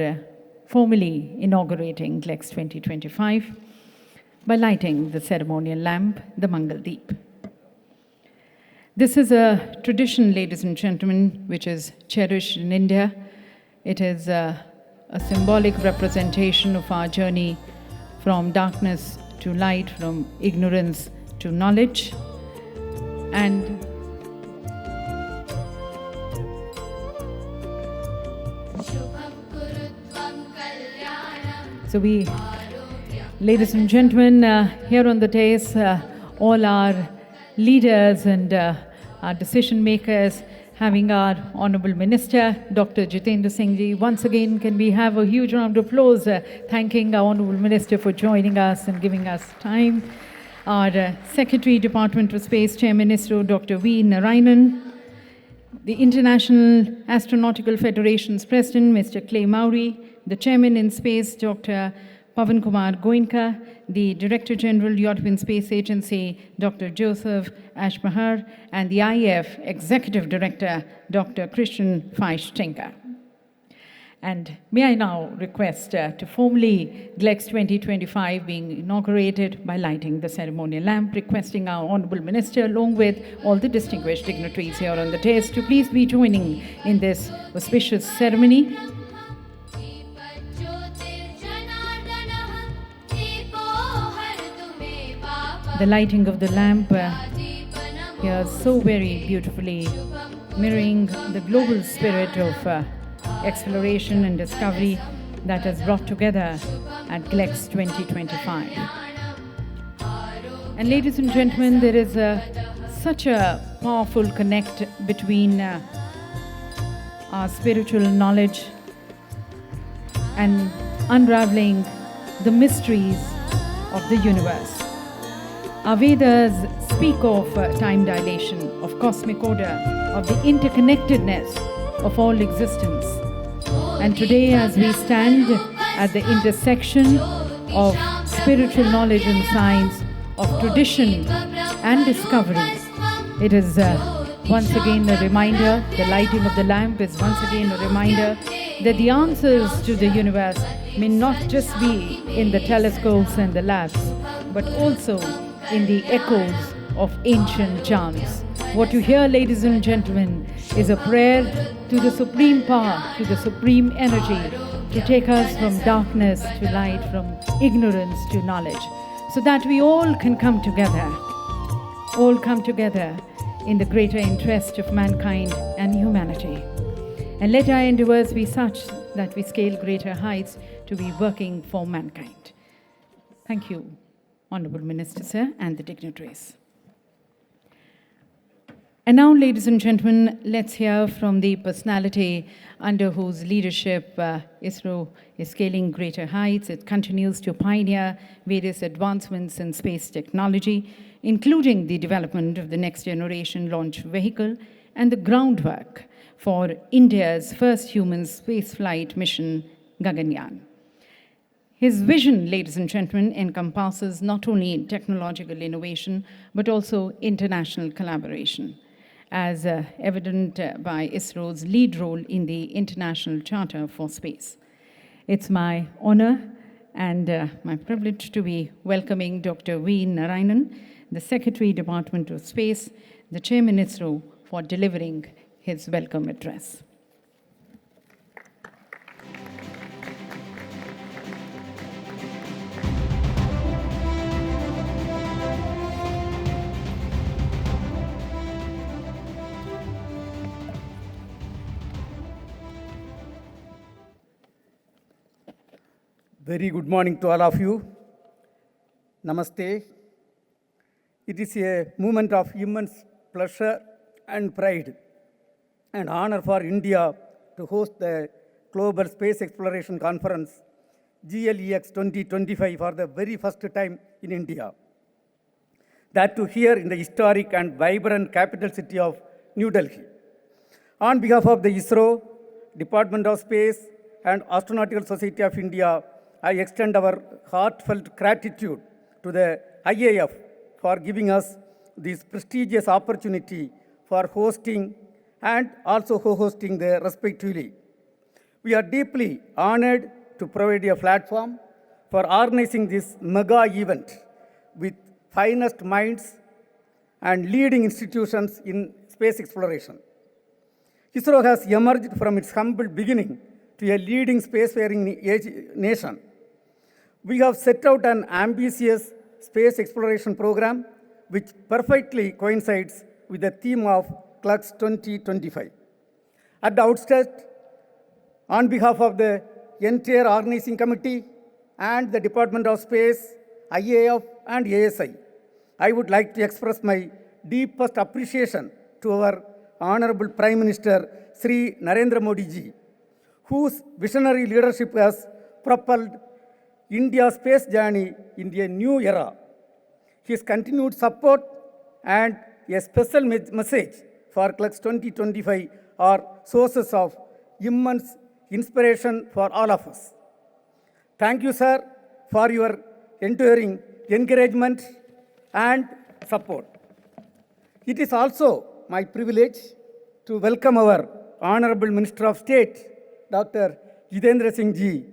formally inaugurating GLEX 2025 by lighting the ceremonial lamp, the Mangaldeep. This is a tradition, ladies and gentlemen, which is cherished in India. It is a symbolic representation of our journey from darkness to light, from ignorance to knowledge. And so we, ladies and gentlemen, here on the dais, all our leaders and our decision makers, having our Honorable Minister, Dr. Jitendra Singh Ji. Once again, can we have a huge round of applause thanking our Honorable Minister for joining us and giving us time. Our Secretary, Department of Space, Chairman ISRO, Dr. V. Narayanan, the International Astronautical Federation's President, Mr. Clay Mowry, the Chairman in Space, Dr. Pavan Kumar Goenka, the Director General, European Space Agency, Dr. Joseph Ashmahar, and the IF Executive Director, Dr. Christian Feisch-Tinker. And may I now request to formally GLEX 2025 being inaugurated by lighting the ceremonial lamp, requesting our Honorable Minister along with all the distinguished dignitaries here on the dais to please be joining in this auspicious ceremony. The lighting of the lamp here so very beautifully mirroring the global spirit of exploration and discovery that has brought together at GLEX 2025. And ladies and gentlemen, there is such a powerful connect between our spiritual knowledge and unraveling the mysteries of the universe. Our Vedas speak of time dilation, of cosmic order, of the interconnectedness of all existence. And today, as we stand at the intersection of spiritual knowledge and science, of tradition and discovery, it is once again a reminder, the lighting of the lamp is once again a reminder that the answers to the universe may not just be in the telescopes and the labs, but also in the echoes of ancient chants. What you hear, ladies and gentlemen, is a prayer to the supreme power, to the supreme energy, to take us from darkness to light, from ignorance to knowledge, so that we all can come together in the greater interest of mankind and humanity. And let our endeavors be such that we scale greater heights to be working for mankind. Thank you, Honorable Minister, sir, and the dignitaries. And now, ladies and gentlemen, let's hear from the personality under whose leadership ISRO is scaling greater heights. It continues to pioneer various advancements in space technology, including the development of the next generation launch vehicle and the groundwork for India's first human spaceflight mission, Gaganyaan. His vision, ladies and gentlemen, encompasses not only technological innovation, but also international collaboration, as evident by ISRO's lead role in the International Charter for Space. It's my honor and my privilege to be welcoming Dr. V. Narayanan, the Secretary, Department of Space, the Chairman ISRO, for delivering his welcome address. Very good morning to all of you. Namaste. It is a moment of immense pleasure and pride and honor for India to host the Global Space Exploration Conference, GLEX 2025, for the very first time in India. That too here in the historic and vibrant capital city of New Delhi. On behalf of the ISRO, Department of Space, and Astronautical Society of India, I extend our heartfelt gratitude to the IAF for giving us this prestigious opportunity for hosting and also co-hosting the respectively. We are deeply honored to provide a platform for organizing this mega event with finest minds and leading institutions in space exploration. ISRO has emerged from its humble beginning to a leading spacefaring nation. We have set out an ambitious space exploration program which perfectly coincides with the theme of GLEX 2025. At the outset, on behalf of the entire organizing committee and the Department of Space, IAF, and ASI, I would like to express my deepest appreciation to our Honorable Prime Minister Sri Narendra Modi ji, whose visionary leadership has propelled India's space journey into a new era. His continued support and a special message for GLEX 2025 are sources of immense inspiration for all of us. Thank you, sir, for your enduring encouragement and support. It is also my privilege to welcome our Honorable Minister of State, Dr. Jitendra Singh ji,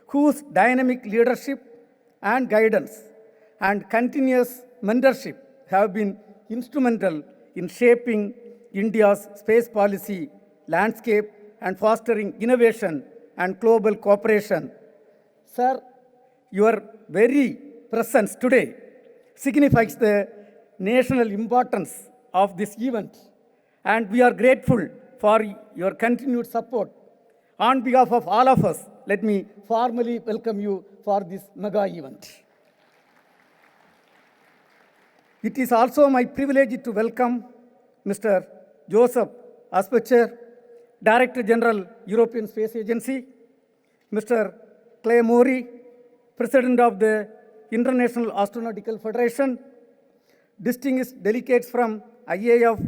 whose dynamic leadership and guidance and continuous mentorship have been instrumental in shaping India's space policy landscape and fostering innovation and global cooperation. Sir, your very presence today signifies the national importance of this event, and we are grateful for your continued support. On behalf of all of us, let me formally welcome you for this mega event. It is also my privilege to welcome Mr. Joseph Aspecher, Director General, European Space Agency, Mr. Clay Mori, President of the International Astronautical Federation, distinguished delegates from IAF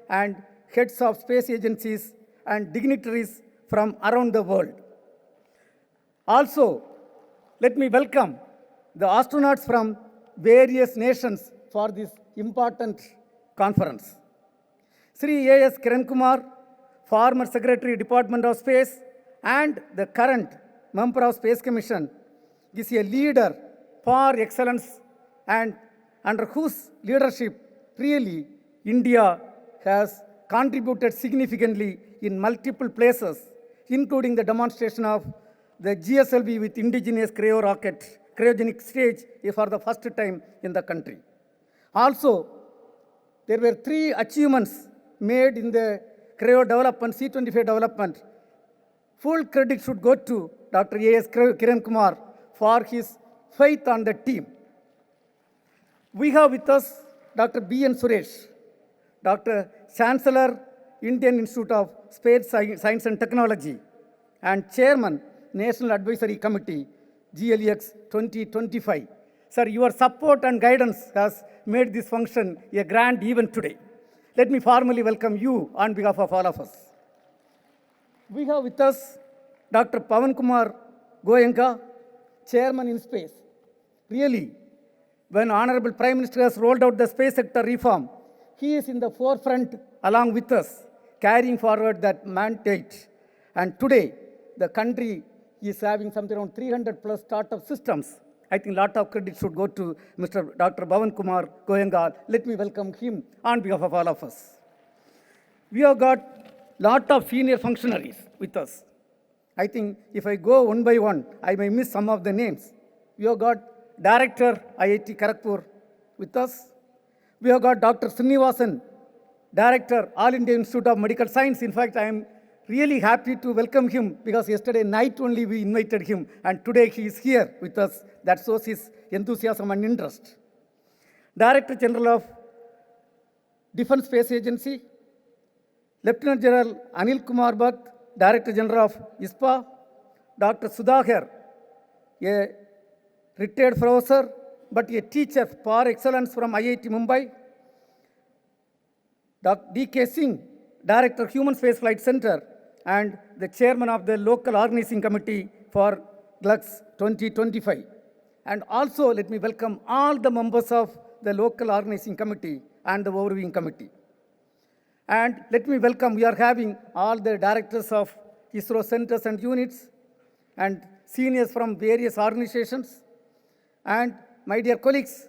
and heads of space agencies and dignitaries from around the world. Also, let me welcome the astronauts from various nations for this important conference. Sri A.S. Kiran Kumar, former Secretary, Department of Space, and the current member of Space Commission, is a leader for excellence and under whose leadership really India has contributed significantly in multiple places, including the demonstration of the GSLV with indigenous cryogenic stage for the first time in the country. Also, there were 3 achievements made in the cryo development, C-25 development. Full credit should go to Dr. A.S. Kiran Kumar for his faith on the team. We have with us Dr. B.N. Suresh, Dr. Chancellor, Indian Institute of Space Science and Technology, and Chairman, National Advisory Committee, GLEX 2025. Sir, your support and guidance has made this function a grand event today. Let me formally welcome you on behalf of all of us. We have with us Dr. Pavan Kumar Goenka, Chairman in Space. Really, when Honorable Prime Minister has rolled out the space sector reform, he is in the forefront along with us, carrying forward that mandate. And today, the country is having something around 300 plus startup systems. I think a lot of credit should go to Mr. Dr. Pavan Kumar Goenka. Let me welcome him on behalf of all of us. We have got a lot of senior functionaries with us. I think if I go one by one, I may miss some of the names. We have got Director IIT Kharagpur with us. We have got Dr. Srinivasan, Director, All India Institute of Medical Science. In fact, I am really happy to welcome him because yesterday night only we invited him and today he is here with us. That shows his enthusiasm and interest. Director General of Defense Space Agency, Lieutenant General Anil Kumar Bhatt, Director General of ISPA, Dr. Sudhakar, a retired professor but a teacher par excellence from IIT Mumbai, Dr. D.K. Singh, Director Human Spaceflight Center and the Chairman of the Local Organizing Committee for GLEX 2025. And also let me welcome all the members of the Local Organizing Committee and the Overviewing Committee. And let me welcome, we are having all the directors of ISRO centers and units and seniors from various organizations. And my dear colleagues,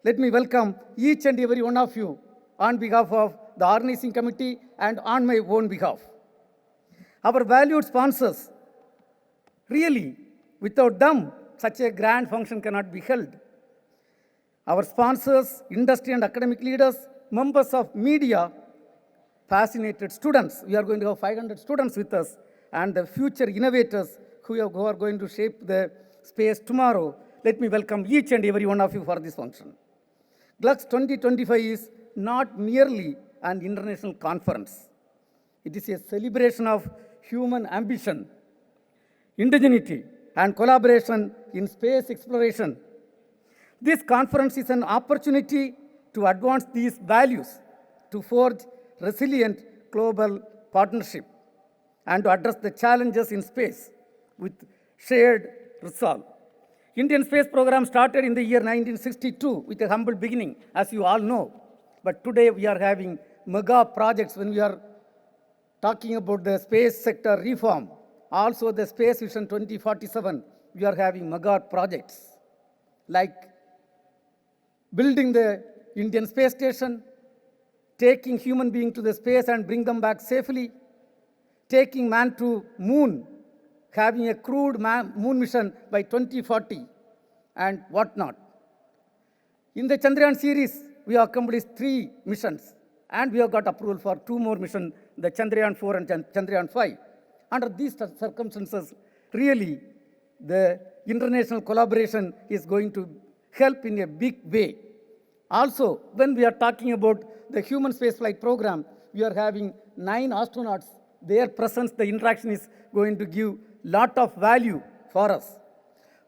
let me welcome each and every one of you on behalf of the Organizing Committee and on my own behalf. Our valued sponsors, really, without them, such a grand function cannot be held. Our sponsors, industry and academic leaders, members of media, fascinated students. We are going to have 500 students with us, and the future innovators who are going to shape the space tomorrow. Let me welcome each and every one of you for this function. GLEX 2025 is not merely an international conference. It is a celebration of human ambition, indigeneity, and collaboration in space exploration. This conference is an opportunity to advance these values, to forge resilient global partnership, and to address the challenges in space with shared resolve. Indian space program started in the year 1962 with a humble beginning, as you all know. But today we are having mega projects when we are talking about the space sector reform. Also the Space Vision 2047, we are having mega projects like building the Indian space station, taking human beings to the space and bring them back safely, taking man to moon, having a crewed moon mission by 2040, and whatnot. In the Chandrayaan series, we have accomplished 3 missions, and we have got approval for 2 more missions, the Chandrayaan 4 and Chandrayaan 5. Under these circumstances, really, the international collaboration is going to help in a big way. Also, when we are talking about the human spaceflight program, we are having 9 astronauts. Their presence, the interaction is going to give lot of value for us.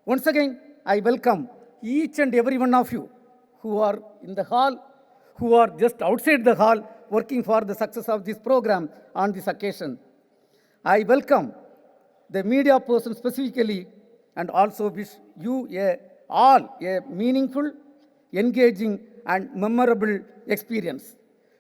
Once again, I welcome each and every one of you who are in the hall, who are just outside the hall, working for the success of this program on this occasion. I welcome the media person specifically, and also wish you all a meaningful, engaging, and memorable experience.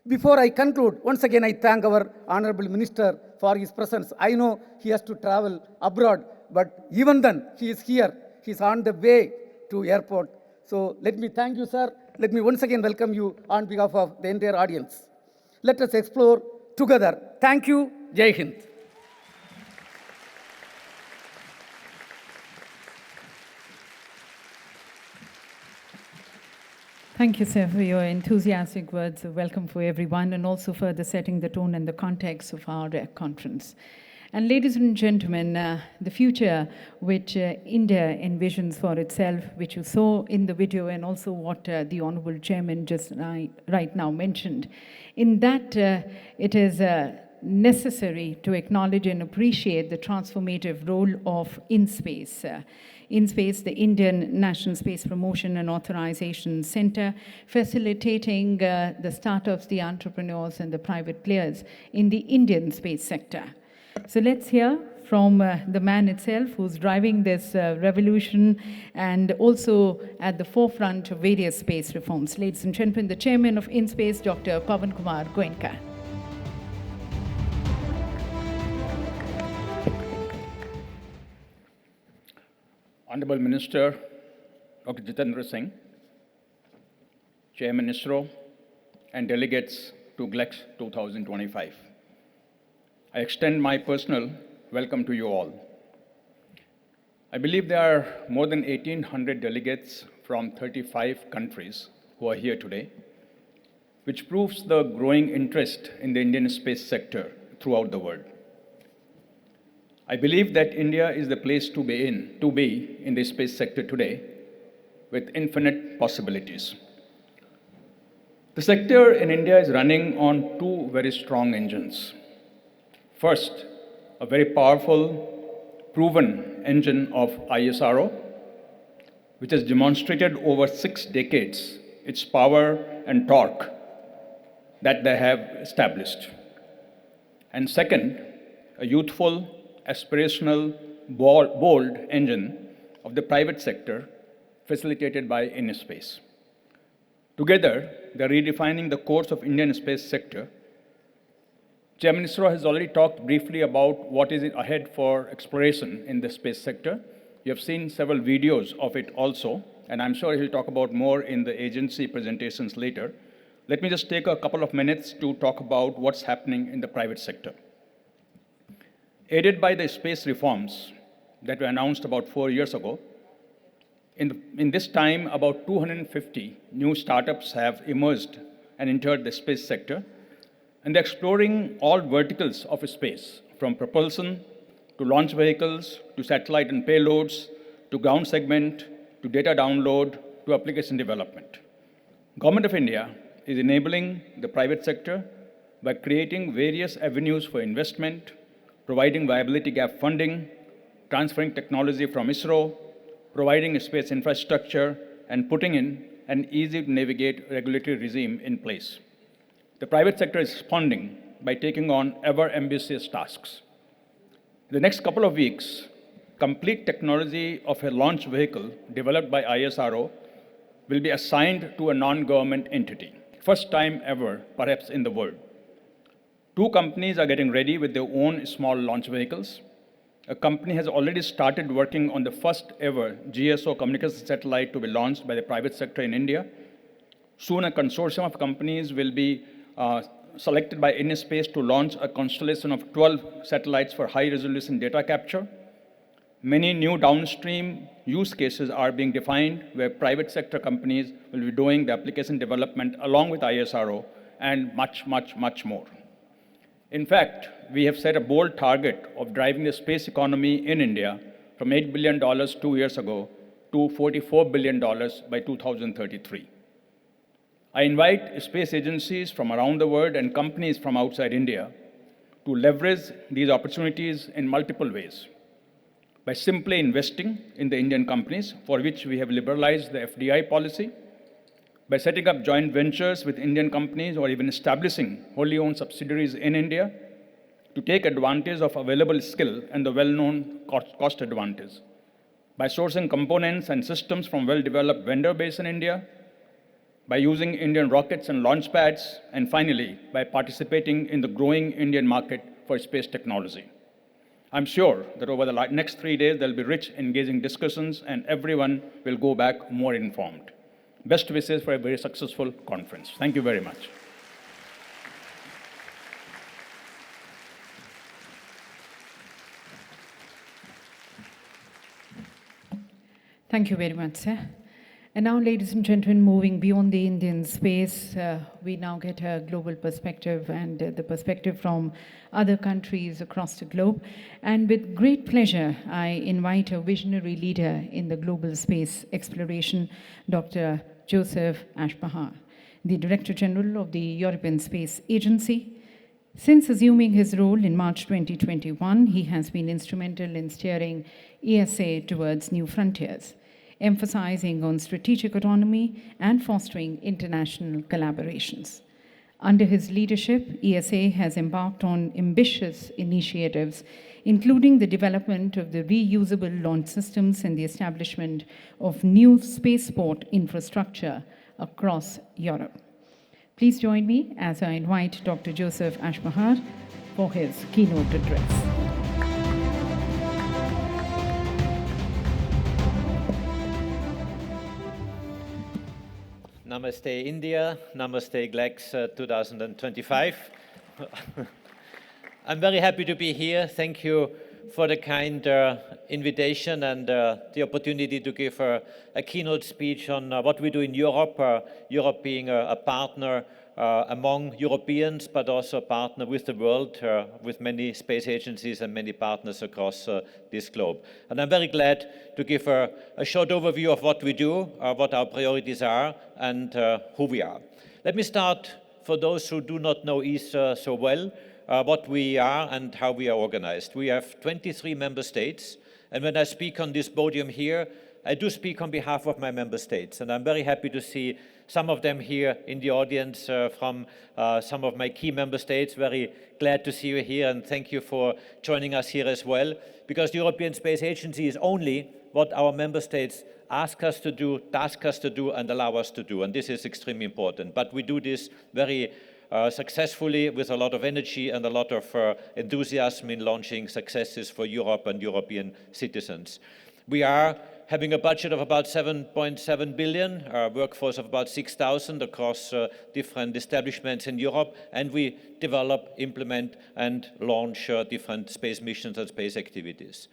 Before I conclude, once again I thank our Honorable Minister for his presence. I know he has to travel abroad, but even then he is here. He is on the way to airport. So let me thank you, sir. Let me once again welcome you on behalf of the entire audience. Let us explore together. Thank you. Jai Hind. Thank you, sir, for your enthusiastic words of welcome for everyone, and also for setting the tone and the context of our conference. And ladies and gentlemen, the future which India envisions for itself, which you saw in the video, and also what the Honorable Chairman just right now mentioned, in that it is necessary to acknowledge and appreciate the transformative role of InSpace. InSpace, the Indian National Space Promotion and Authorization Center, facilitating the startups, the entrepreneurs, and the private players in the Indian space sector. So let's hear from the man itself who's driving this revolution and also at the forefront of various space reforms. Ladies and gentlemen, the chairman of InSpace, Dr. Pavan Kumar Goenka. Honorable Minister Dr. Jitendra Singh, Chairman ISRO, and delegates to GLEX 2025. I extend my personal welcome to you all. I believe there are more than 1,800 delegates from 35 countries who are here today, which proves the growing interest in the Indian space sector throughout the world. I believe that India is the place to be in the space sector today, with infinite possibilities. The sector in India is running on 2 very strong engines. First, a very powerful, proven engine of ISRO, which has demonstrated over 6 decades its power and torque that they have established. And second, a youthful, aspirational, bold engine of the private sector facilitated by InSpace. Together, they're redefining the course of Indian space sector. Chairman ISRO has already talked briefly about what is ahead for exploration in the space sector. You have seen several videos of it also, and I'm sure he'll talk about more in the agency presentations later. Let me just take a couple of minutes to talk about what's happening in the private sector. Aided by the space reforms that were announced about 4 years ago, in this time, about 250 new startups have emerged and entered the space sector, and they're exploring all verticals of space, from propulsion to launch vehicles, to satellite and payloads, to ground segment, to data download, to application development. Government of India is enabling the private sector by creating various avenues for investment, providing viability gap funding, transferring technology from ISRO, providing space infrastructure, and putting in an easy-to-navigate regulatory regime in place. The private sector is responding by taking on ever-ambitious tasks. In the next couple of weeks, complete technology of a launch vehicle developed by ISRO will be assigned to a non-government entity. First time ever, perhaps in the world. 2 companies are getting ready with their own small launch vehicles. A company has already started working on the first ever GSO communication satellite to be launched by the private sector in India. Soon, a consortium of companies will be selected by InSpace to launch a constellation of 12 satellites for high-resolution data capture. Many new downstream use cases are being defined where private sector companies will be doing the application development along with ISRO and much, much, much more. In fact, we have set a bold target of driving the space economy in India from $8 billion 2 years ago to $44 billion by 2033. I invite space agencies from around the world and companies from outside India to leverage these opportunities in multiple ways. By simply investing in the Indian companies, for which we have liberalized the FDI policy, by setting up joint ventures with Indian companies or even establishing wholly owned subsidiaries in India to take advantage of available skill and the well-known cost advantage, by sourcing components and systems from well-developed vendor base in India, by using Indian rockets and launch pads, and finally, by participating in the growing Indian market for space technology. I'm sure that over the next 3 days, there'll be rich, engaging discussions, and everyone will go back more informed. Best wishes for a very successful conference. Thank you very much. Thank you very much, sir. And now, ladies and gentlemen, moving beyond the Indian space, we now get a global perspective and the perspective from other countries across the globe. And with great pleasure, I invite a visionary leader in the global space exploration, Dr. Joseph Ashpahar, the Director General of the European Space Agency. Since assuming his role in March 2021, he has been instrumental in steering ESA towards new frontiers, emphasizing on strategic autonomy and fostering international collaborations. Under his leadership, ESA has embarked on ambitious initiatives, including the development of the reusable launch systems and the establishment of new spaceport infrastructure across Europe. Please join me as I invite Dr. Joseph Ashpahar for his keynote address. Namaste India, Namaste GLEX 2025. I'm very happy to be here. Thank you for the kind invitation and the opportunity to give a keynote speech on what we do in Europe, Europe being a partner among Europeans, but also a partner with the world, with many space agencies and many partners across this globe. And I'm very glad to give a short overview of what we do, what our priorities are, and who we are. Let me start, for those who do not know ESA so well, what we are and how we are organized. We have 23 member states, and when I speak on this podium here, I do speak on behalf of my member states, and I'm very happy to see some of them here in the audience from some of my key member states. Very glad to see you here, and thank you for joining us here as well, because the European Space Agency is only what our member states ask us to do, task us to do, and allow us to do, and this is extremely important. But we do this very successfully with a lot of energy and a lot of enthusiasm in launching successes for Europe and European citizens. We are having a budget of about 7.7 billion, a workforce of about 6,000 across different establishments in Europe, and we develop, implement, and launch different space missions and space activities.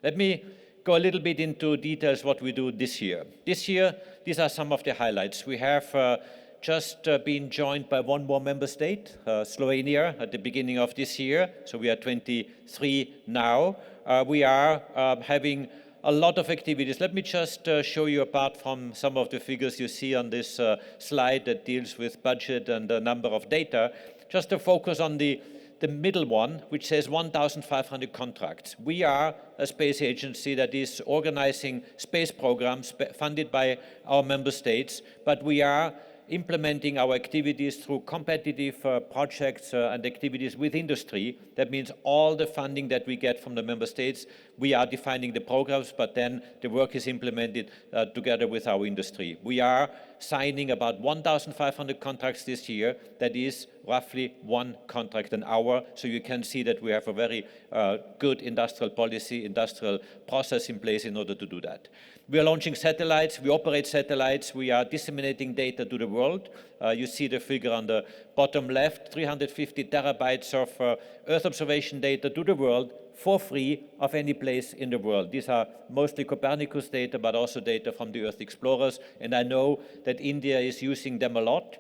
Let me go a little bit into details what we do this year. This year, these are some of the highlights. We have just been joined by one more member state, Slovenia, at the beginning of this year. So we are 23 now. We are having a lot of activities. Let me just show you, apart from some of the figures you see on this slide that deals with budget and the number of data, just to focus on the middle one, which says 1,500 contracts. We are a space agency that is organizing space programs funded by our member states, but we are implementing our activities through competitive projects and activities with industry. That means all the funding that we get from the member states, we are defining the programs, but then the work is implemented together with our industry. We are signing about 1,500 contracts this year. That is roughly one contract an hour. So you can see that we have a very good industrial policy, industrial process in place in order to do that. We are launching satellites, we operate satellites, we are disseminating data to the world. You see the figure on the bottom left, 350 terabytes of Earth observation data to the world for free of any place in the world. These are mostly Copernicus data, but also data from the Earth explorers. And I know that India is using them a lot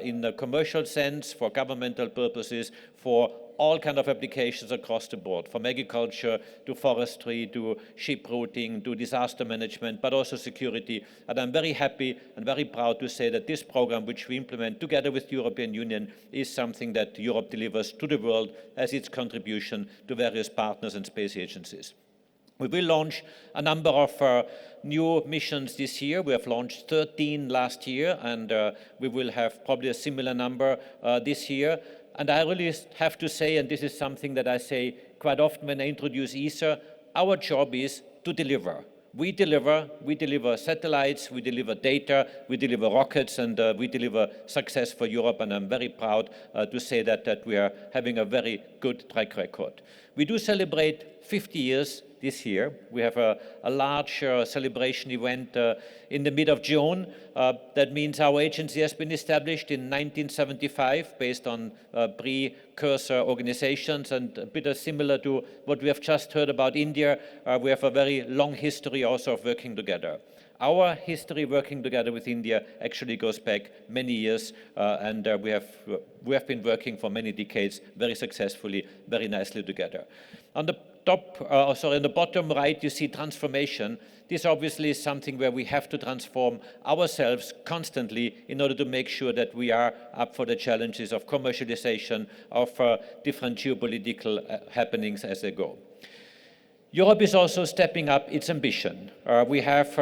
in the commercial sense, for governmental purposes, for all kinds of applications across the board, from agriculture to forestry to ship routing to disaster management, but also security. And I'm very happy and very proud to say that this program, which we implement together with the European Union, is something that Europe delivers to the world as its contribution to various partners and space agencies. We will launch a number of new missions this year. We have launched 13 last year, and we will have probably a similar number this year. And I really have to say, and this is something that I say quite often when I introduce ESA, our job is to deliver. We deliver satellites, we deliver data, we deliver rockets, and we deliver success for Europe. And I'm very proud to say that we are having a very good track record. We do celebrate 50 years this year. We have a large celebration event in the mid of June. That means our agency has been established in 1975 based on precursor organizations, and a bit similar to what we have just heard about India. We have a very long history also of working together. Our history working together with India actually goes back many years, and we have been working for many decades very successfully, very nicely together. On the on the bottom right, you see transformation. This obviously is something where we have to transform ourselves constantly in order to make sure that we are up for the challenges of commercialization, of different geopolitical happenings as they go. Europe is also stepping up its ambition. We have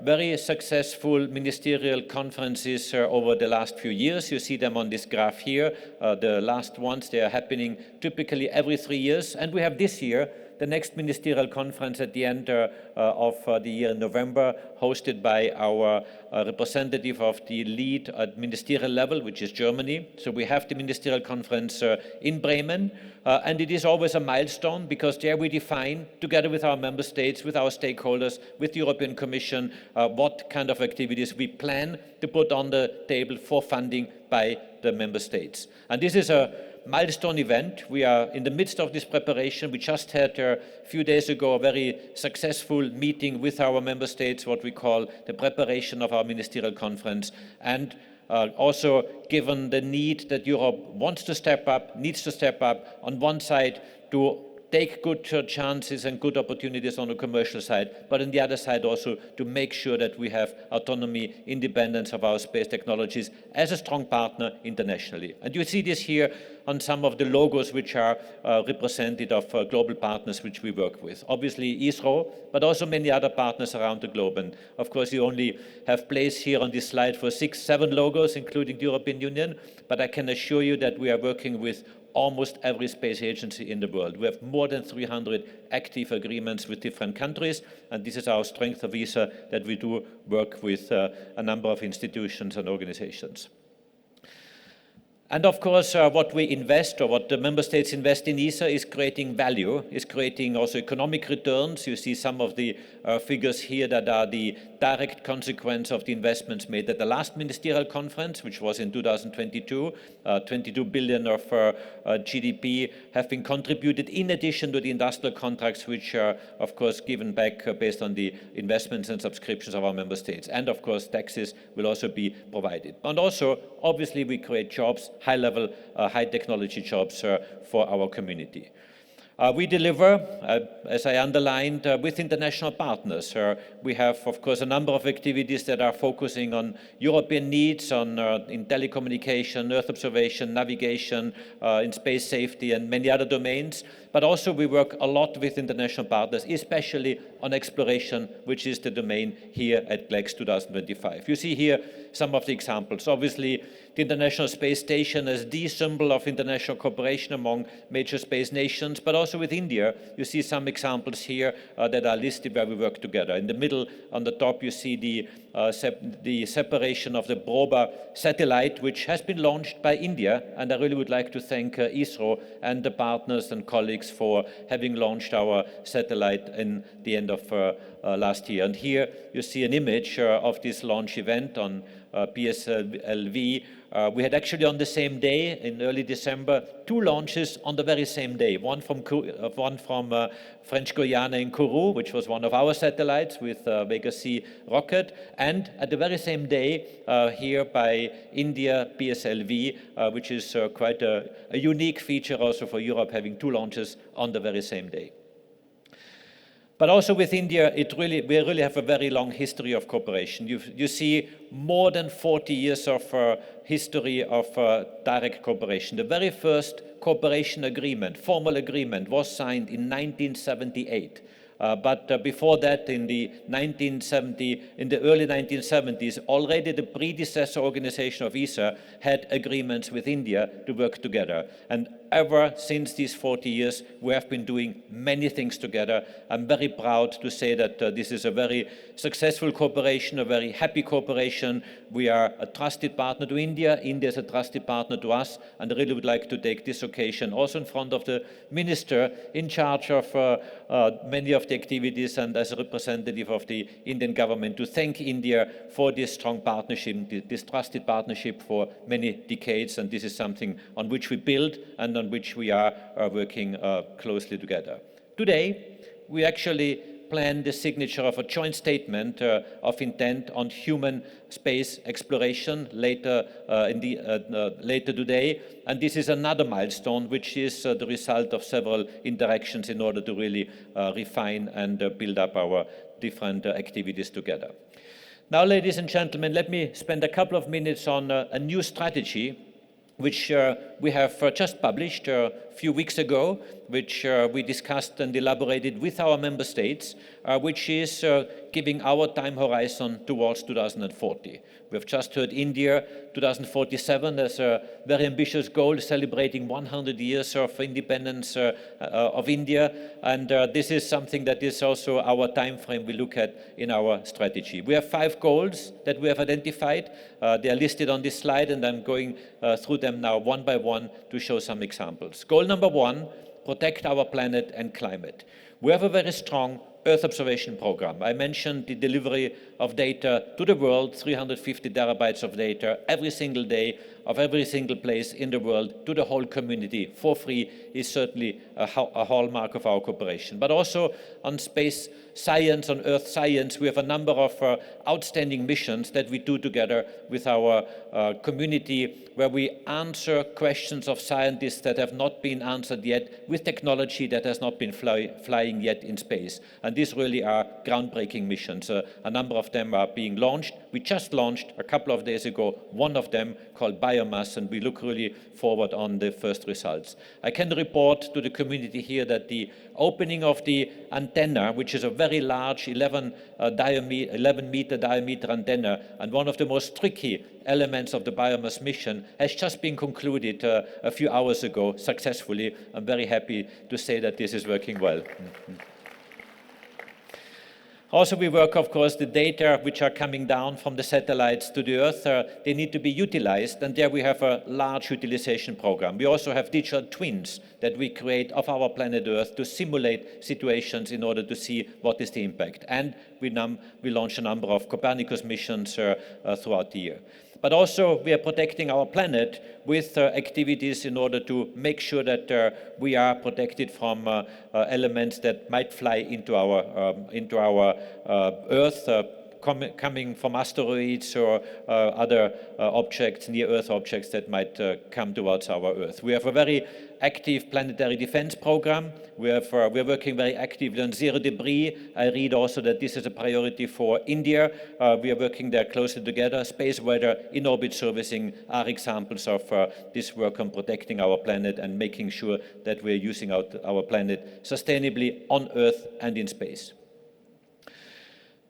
very successful ministerial conferences over the last few years. You see them on this graph here. The last ones, they are happening typically every 3 years. And we have this year the next ministerial conference at the end of the year in November, hosted by our representative of the lead at ministerial level, which is Germany. So we have the ministerial conference in Bremen, and it is always a milestone because there we define, together with our member states, with our stakeholders, with the European Commission, what kind of activities we plan to put on the table for funding by the member states. And this is a milestone event. We are in the midst of this preparation. We just had a few days ago a very successful meeting with our member states, what we call the preparation of our ministerial conference. And also given the need that Europe wants to step up, needs to step up on one side to take good chances and good opportunities on the commercial side, but on the other side also to make sure that we have autonomy, independence of our space technologies as a strong partner internationally. And you see this here on some of the logos which are representative of global partners which we work with. Obviously ISRO, but also many other partners around the globe. And of course you only have place here on this slide for 6, 7 logos, including the European Union, but I can assure you that we are working with almost every space agency in the world. We have more than 300 active agreements with different countries, and this is our strength of ESA, that we do work with a number of institutions and organizations. And of course, what we invest, or what the member states invest in ESA, is creating value, is creating also economic returns. You see some of the figures here that are the direct consequence of the investments made at the last ministerial conference, which was in 2022. 22 billion of GDP have been contributed in addition to the industrial contracts, which are, of course, given back based on the investments and subscriptions of our member states. And of course, taxes will also be provided. And also, obviously, we create jobs, high-level, high-technology jobs for our community. We deliver, as I underlined, with international partners. We have, of course, a number of activities that are focusing on European needs, in telecommunication, Earth observation, navigation, in space safety, and many other domains. But also we work a lot with international partners, especially on exploration, which is the domain here at GLEX 2025. You see here some of the examples. Obviously, the International Space Station as the symbol of international cooperation among major space nations, but also with India. You see some examples here that are listed where we work together. In the middle, on the top, you see the separation of the Proba satellite, which has been launched by India, and I really would like to thank ISRO and the partners and colleagues for having launched our satellite in the end of last year. And here you see an image of this launch event on PSLV. We had actually on the same day, in early December, 2 launches on the very same day. One from French Guiana in Kourou, which was one of our satellites with Vega C rocket, and at the very same day here by India PSLV, which is quite a unique feature also for Europe, having 2 launches on the very same day. But also with India, we really have a very long history of cooperation. You see more than 40 years of history of direct cooperation. The very first cooperation agreement, formal agreement, was signed in 1978. But before that, in the early 1970s, already the predecessor organization of ESA had agreements with India to work together. And ever since these 40 years, we have been doing many things together. I'm very proud to say that this is a very successful cooperation, a very happy cooperation. We are a trusted partner to India. India is a trusted partner to us. And I really would like to take this occasion also in front of the minister in charge of many of the activities and as a representative of the Indian government to thank India for this strong partnership, this trusted partnership for many decades. And this is something on which we build and on which we are working closely together. Today, we actually plan the signature of a joint statement of intent on human space exploration later today. And this is another milestone, which is the result of several interactions in order to really refine and build up our different activities together. Now, ladies and gentlemen, let me spend a couple of minutes on a new strategy which we have just published a few weeks ago, which we discussed and elaborated with our member states, which is giving our time horizon towards 2040. We've just heard India 2047 as a very ambitious goal, celebrating 100 years of independence of India. And this is something that is also our time frame we look at in our strategy. We have 5 goals that we have identified. They are listed on this slide, and I'm going through them now one by one to show some examples. Goal number 1, protect our planet and climate. We have a very strong Earth observation program. I mentioned the delivery of data to the world, 350 terabytes of data every single day of every single place in the world to the whole community for free is certainly a hallmark of our cooperation. But also on space science, on Earth science, we have a number of outstanding missions that we do together with our community, where we answer questions of scientists that have not been answered yet with technology that has not been flying yet in space. And these really are groundbreaking missions. A number of them are being launched. We just launched a couple of days ago one of them called Biomass, and we look really forward on the first results. I can report to the community here that the opening of the antenna, which is a very large 11-meter diameter antenna, and one of the most tricky elements of the Biomass mission, has just been concluded a few hours ago successfully. I'm very happy to say that this is working well. Also, we work, of course, the data which are coming down from the satellites to the Earth, they need to be utilized, and there we have a large utilization program. We also have digital twins that we create of our planet Earth to simulate situations in order to see what is the impact. And we launch a number of Copernicus missions throughout the year. But also, we are protecting our planet with activities in order to make sure that we are protected from elements that might fly into our Earth, coming from asteroids or other objects, near-Earth objects that might come towards our Earth. We have a very active planetary defense program. We're working very actively on zero debris. I read also that this is a priority for India. We are working there closely together. Space weather, in-orbit servicing are examples of this work on protecting our planet and making sure that we're using our planet sustainably on Earth and in space.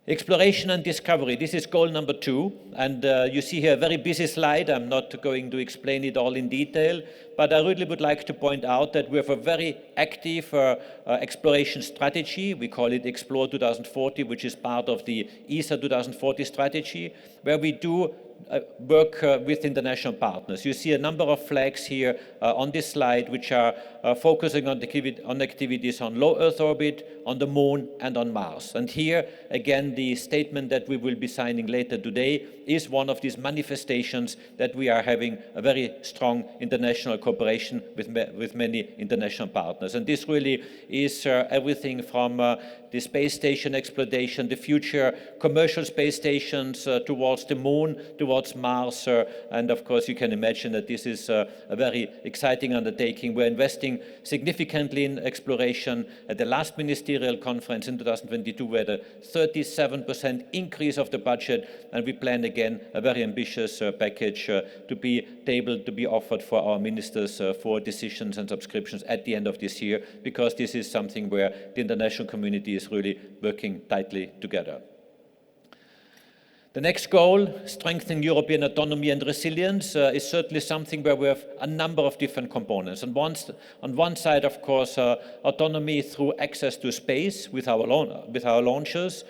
Exploration and discovery, this is goal number 2, and you see here a very busy slide. I'm not going to explain it all in detail, but I really would like to point out that we have a very active exploration strategy. We call it Explore 2040, which is part of the ESA 2040 strategy, where we do work with international partners. You see a number of flags here on this slide, which are focusing on activities on low Earth orbit, on the Moon, and on Mars. And here, again, the statement that we will be signing later today is one of these manifestations that we are having a very strong international cooperation with many international partners. And this really is everything from the space station exploitation, the future commercial space stations towards the Moon, towards Mars, and of course you can imagine that this is a very exciting undertaking. We're investing significantly in exploration. At the last ministerial conference in 2022, we had a 37% increase of the budget, and we plan again a very ambitious package to be able to be offered for our ministers for decisions and subscriptions at the end of this year, because this is something where the international community is really working tightly together. The next goal, strengthening European autonomy and resilience, is certainly something where we have a number of different components. On one side, of course, autonomy through access to space with our launchers.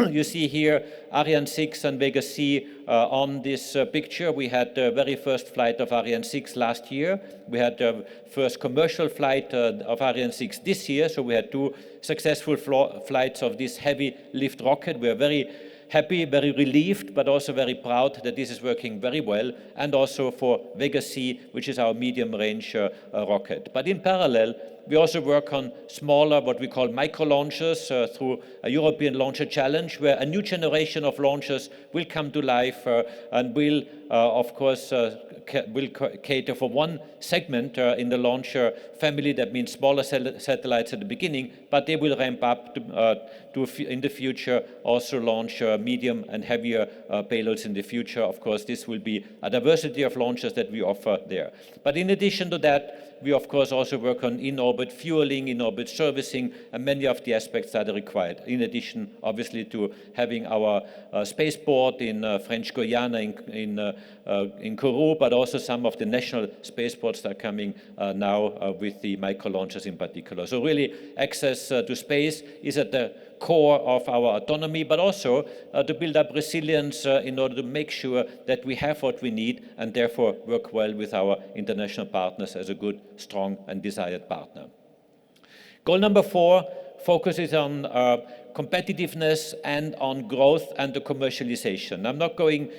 You see here Ariane 6 and Vega C on this picture. We had the very first flight of Ariane 6 last year. We had the first commercial flight of Ariane 6 this year, so we had 2 successful flights of this heavy lift rocket. We are very happy, very relieved, but also very proud that this is working very well, and also for Vega C, which is our medium-range rocket. But in parallel, we also work on smaller, what we call micro-launchers through a European Launcher Challenge, where a new generation of launchers will come to life and will, of course, will cater for one segment in the launcher family. That means smaller satellites at the beginning, but they will ramp up to in the future also launch medium and heavier payloads in the future. Of course, this will be a diversity of launchers that we offer there. But in addition to that, we of course also work on in-orbit fueling, in-orbit servicing, and many of the aspects that are required. In addition, obviously, to having our spaceport in French Guiana, in Kourou, but also some of the national spaceports that are coming now with the micro-launchers in particular. So really, access to space is at the core of our autonomy, but also to build up resilience in order to make sure that we have what we need and therefore work well with our international partners as a good, strong, and desired partner. Goal number 4 focuses on competitiveness and on growth and the commercialization. I'm not going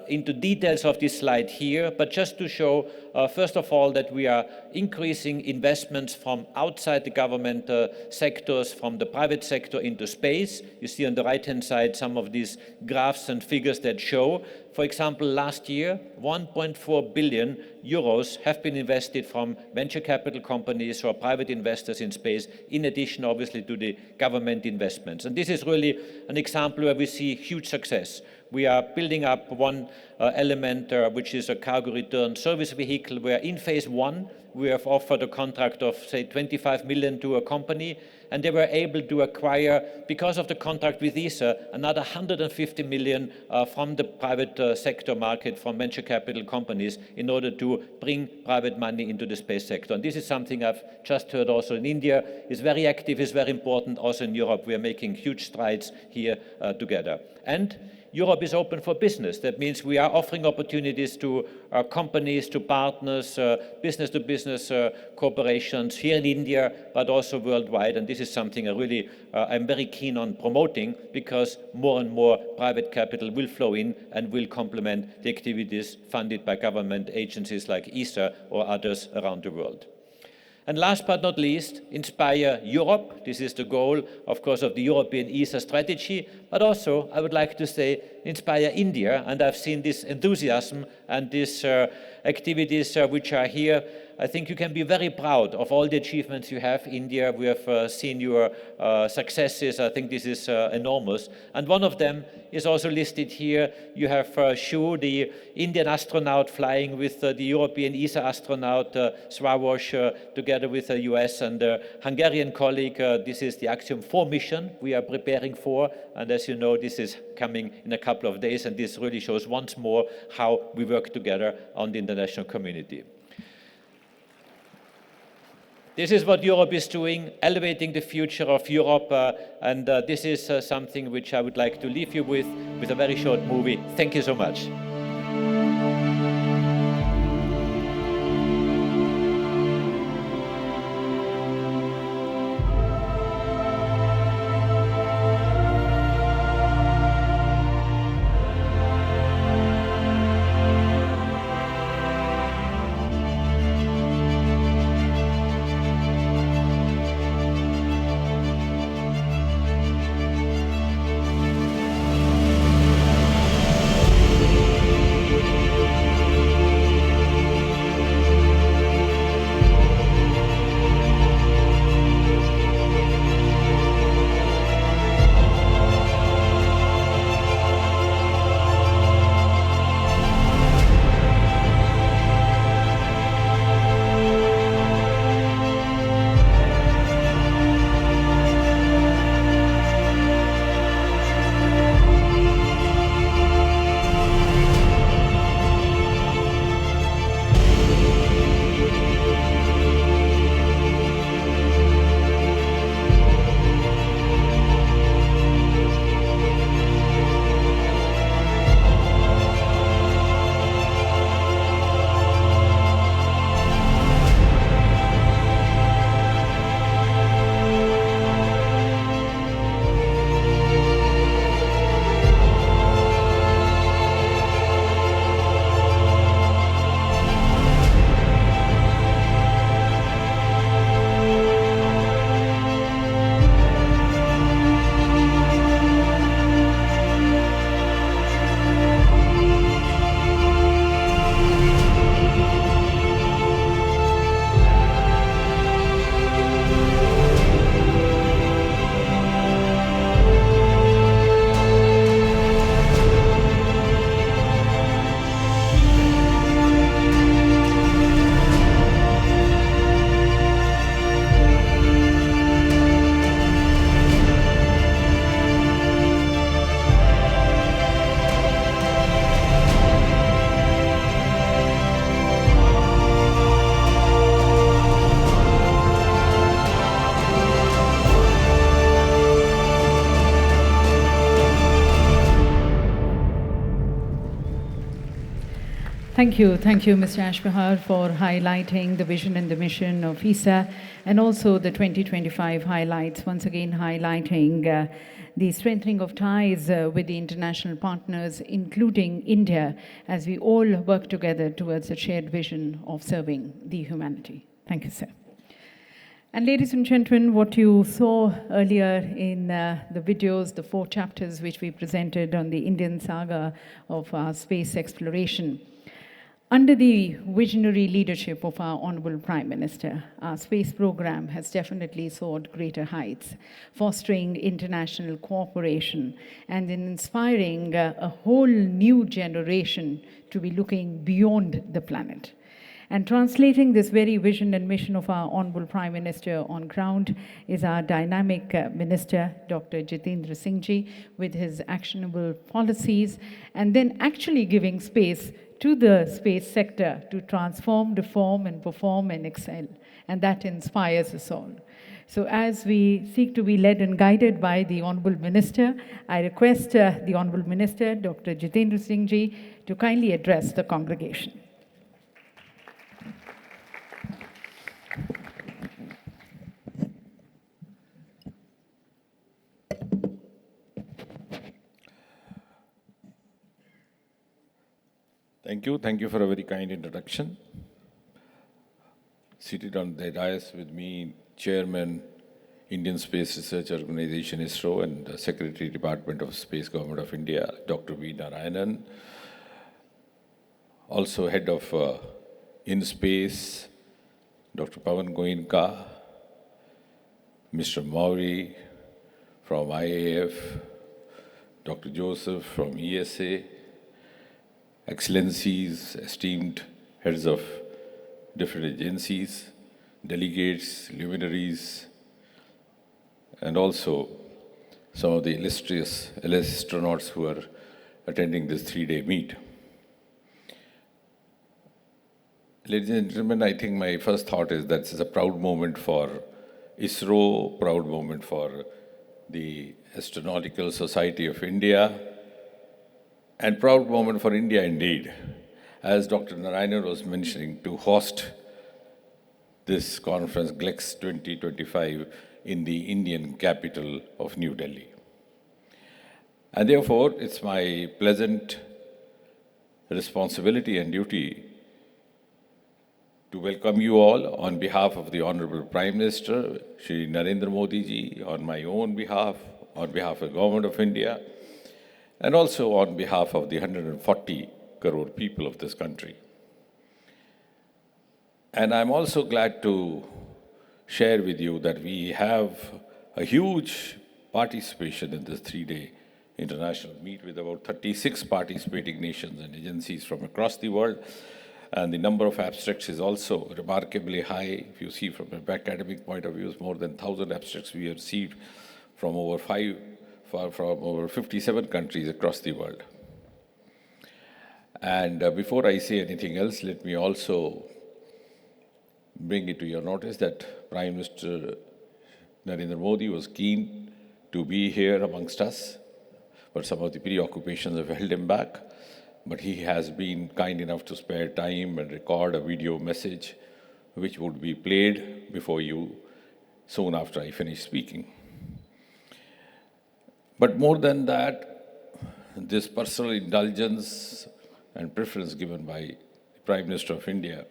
into details of this slide here, but just to show, first of all, that we are increasing investments from outside the government sectors, from the private sector into space. You see on the right-hand side some of these graphs and figures that show, for example, last year, 1.4 billion euros have been invested from venture capital companies or private investors in space, in addition, obviously, to the government investments. And this is really an example where we see huge success. We are building up one element, which is a cargo return service vehicle, where in phase 1, we have offered a contract of, say, 25 million to a company, and they were able to acquire, because of the contract with ESA, another 150 million from the private sector market, from venture capital companies, in order to bring private money into the space sector. And this is something I've just heard also in India, is very active, is very important. Also in Europe, we are making huge strides here together. And Europe is open for business. That means we are offering opportunities to companies, to partners, business-to-business corporations here in India, but also worldwide. And this is something I'm very keen on promoting, because more and more private capital will flow in and will complement the activities funded by government agencies like ESA or others around the world. And last but not least, inspire Europe. This is the goal, of course, of the European ESA strategy, but also, I would like to say, inspire India. And I've seen this enthusiasm and these activities which are here. I think you can be very proud of all the achievements you have, India. We have seen your successes. I think this is enormous. And one of them is also listed here. You have Shu, the Indian astronaut flying with the European ESA astronaut, Swarosh, together with a US and Hungarian colleague. This is the Axiom 4 mission we are preparing for. And as you know, this is coming in a couple of days. And this really shows once more how we work together on the international community. This is what Europe is doing, elevating the future of Europe, and this is something which I would like to leave you with a very short movie. Thank you so much. Thank you, Mr. Ashbahar, for highlighting the vision and the mission of ESA, and also the 2025 highlights, once again highlighting the strengthening of ties with the international partners, including India, as we all work together towards a shared vision of serving the humanity. Thank you, sir. And ladies and gentlemen, what you saw earlier in the videos, the 4 chapters which we presented on the Indian saga of our space exploration, under the visionary leadership of our Honorable Prime Minister, our space program has definitely soared greater heights, fostering international cooperation and inspiring a whole new generation to be looking beyond the planet. And translating this very vision and mission of our Honorable Prime Minister on ground is our dynamic Minister, Dr. Jitendra Singh Ji, with his actionable policies, and then actually giving space to the space sector to transform, reform, and perform and excel. And that inspires us all. So as we seek to be led and guided by the Honorable Minister, I request the Honorable Minister, Dr. Jitendra Singh Ji, to kindly address the congregation. Thank you for a very kind introduction. Seated on the dais with me, Chairman, Indian Space Research Organization ISRO, and Secretary, Department of Space, Government of India, Dr. V. Narayanan. Also Head of InSpace, Dr. Pawan Goenka, Mr. Mauri from IAF, Dr. Joseph from ESA, Excellencies, esteemed heads of different agencies, delegates, luminaries, and also some of the illustrious astronauts who are attending this three-day meet. Ladies and gentlemen, I think my first thought is that it's a proud moment for ISRO, proud moment for the Astronautical Society of India, and proud moment for India indeed, as Dr. Narayanan was mentioning, to host this conference, GLEX 2025, in the Indian capital of New Delhi. And therefore, it's my pleasant responsibility and duty to welcome you all on behalf of the Honorable Prime Minister, Shri Narendra Modi ji, on my own behalf, on behalf of the Government of India, and also on behalf of the 140 crore people of this country. And I'm also glad to share with you that we have a huge participation in this three-day international meet with about 36 participating nations and agencies from across the world. And the number of abstracts is also remarkably high. If you see from an academic point of view, it's more than 1,000 abstracts we have received from over 57 countries across the world. And before I say anything else, let me also bring it to your notice that Prime Minister Narendra Modi was keen to be here amongst us, but some of the preoccupations have held him back. But he has been kind enough to spare time and record a video message which would be played before you soon after I finish speaking. But more than that, this personal indulgence and preference given by the Prime Minister of India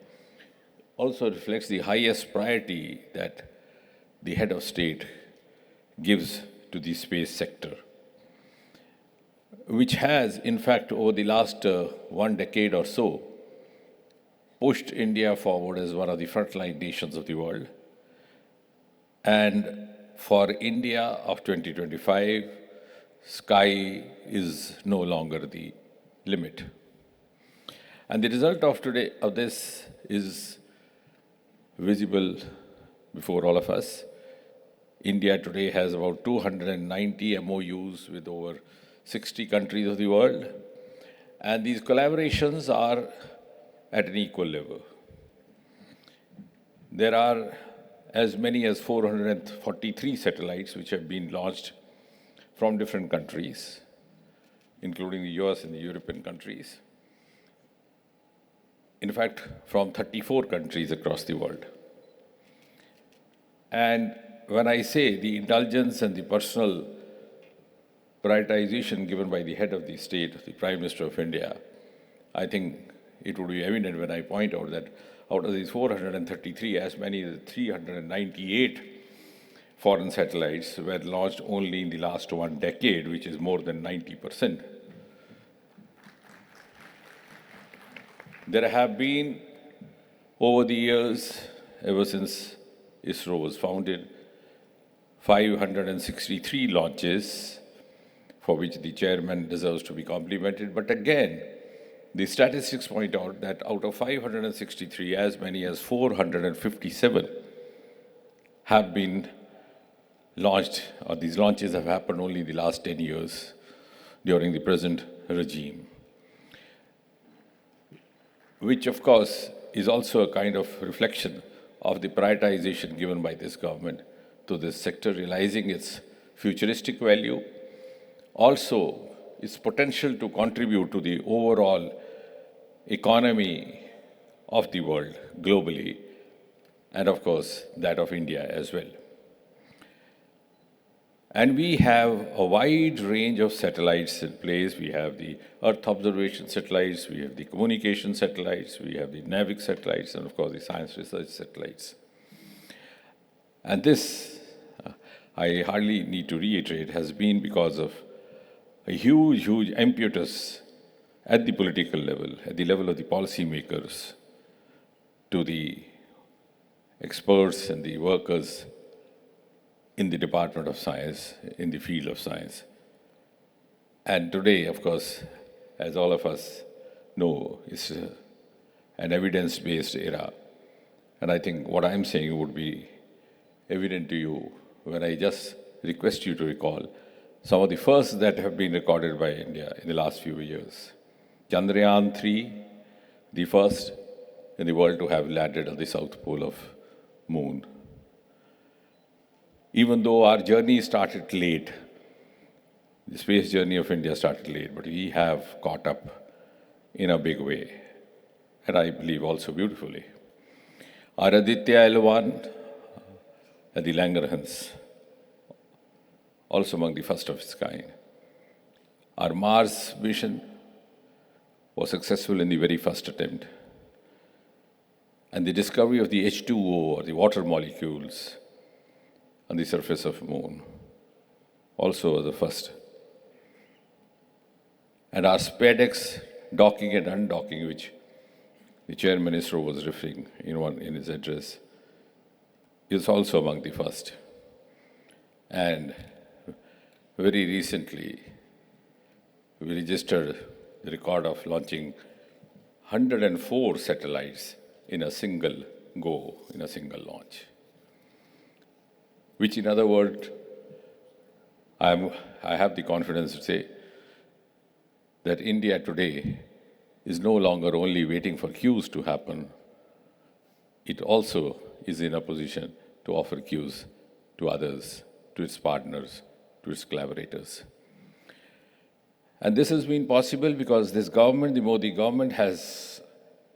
also reflects the highest priority that the head of state gives to the space sector, which has, in fact, over the last 1 decade or so, pushed India forward as one of the frontline nations of the world. And for India of 2025, sky is no longer the limit. And the result of today of this is visible before all of us. India today has about 290 MOUs with over 60 countries of the world, and these collaborations are at an equal level. There are as many as 443 satellites which have been launched from different countries, including the US and the European countries. In fact, from 34 countries across the world. And when I say the indulgence and the personal prioritization given by the head of the state, the Prime Minister of India, I think it would be evident when I point out that out of these 433, as many as 398 foreign satellites were launched only in the last 1 decade, which is more than 90%. There have been, over the years, ever since ISRO was founded, 563 launches, for which the chairman deserves to be complimented. But again, the statistics point out that out of 563, as many as 457 have been launched, or these launches have happened only in the last 10 years during the present regime, which of course is also a kind of reflection of the prioritization given by this government to this sector, realizing its futuristic value, also its potential to contribute to the overall economy of the world globally, and of course that of India as well. And we have a wide range of satellites in place. We have the Earth observation satellites, we have the communication satellites, we have the NAVIC satellites, and of course the science research satellites. And this, I hardly need to reiterate, has been because of a huge, huge impetus at the political level, at the level of the policymakers, to the experts and the workers in the Department of Science, in the field of science. And today, of course, as all of us know, is an evidence-based era. And I think what I'm saying would be evident to you when I just request you to recall some of the firsts that have been recorded by India in the last few years. Chandrayaan-3, the first in the world to have landed on the south pole of moon. Even though our journey started late, the space journey of India started late, but we have caught up in a big way, and I believe also beautifully. Our Aditya L1 and the Langerhans, also among the first of its kind. Our Mars mission was successful in the very first attempt. And the discovery of the H2O, or the water molecules, on the surface of the moon, also was the first. And our SpaceX docking and undocking, which the Chairman ISRO was referring in his address, is also among the first. And very recently, we registered the record of launching 104 satellites in a single go, in a single launch. Which, in other words, I have the confidence to say that India today is no longer only waiting for queues to happen, it also is in a position to offer queues to others, to its partners, to its collaborators. And this has been possible because this government, the Modi government, has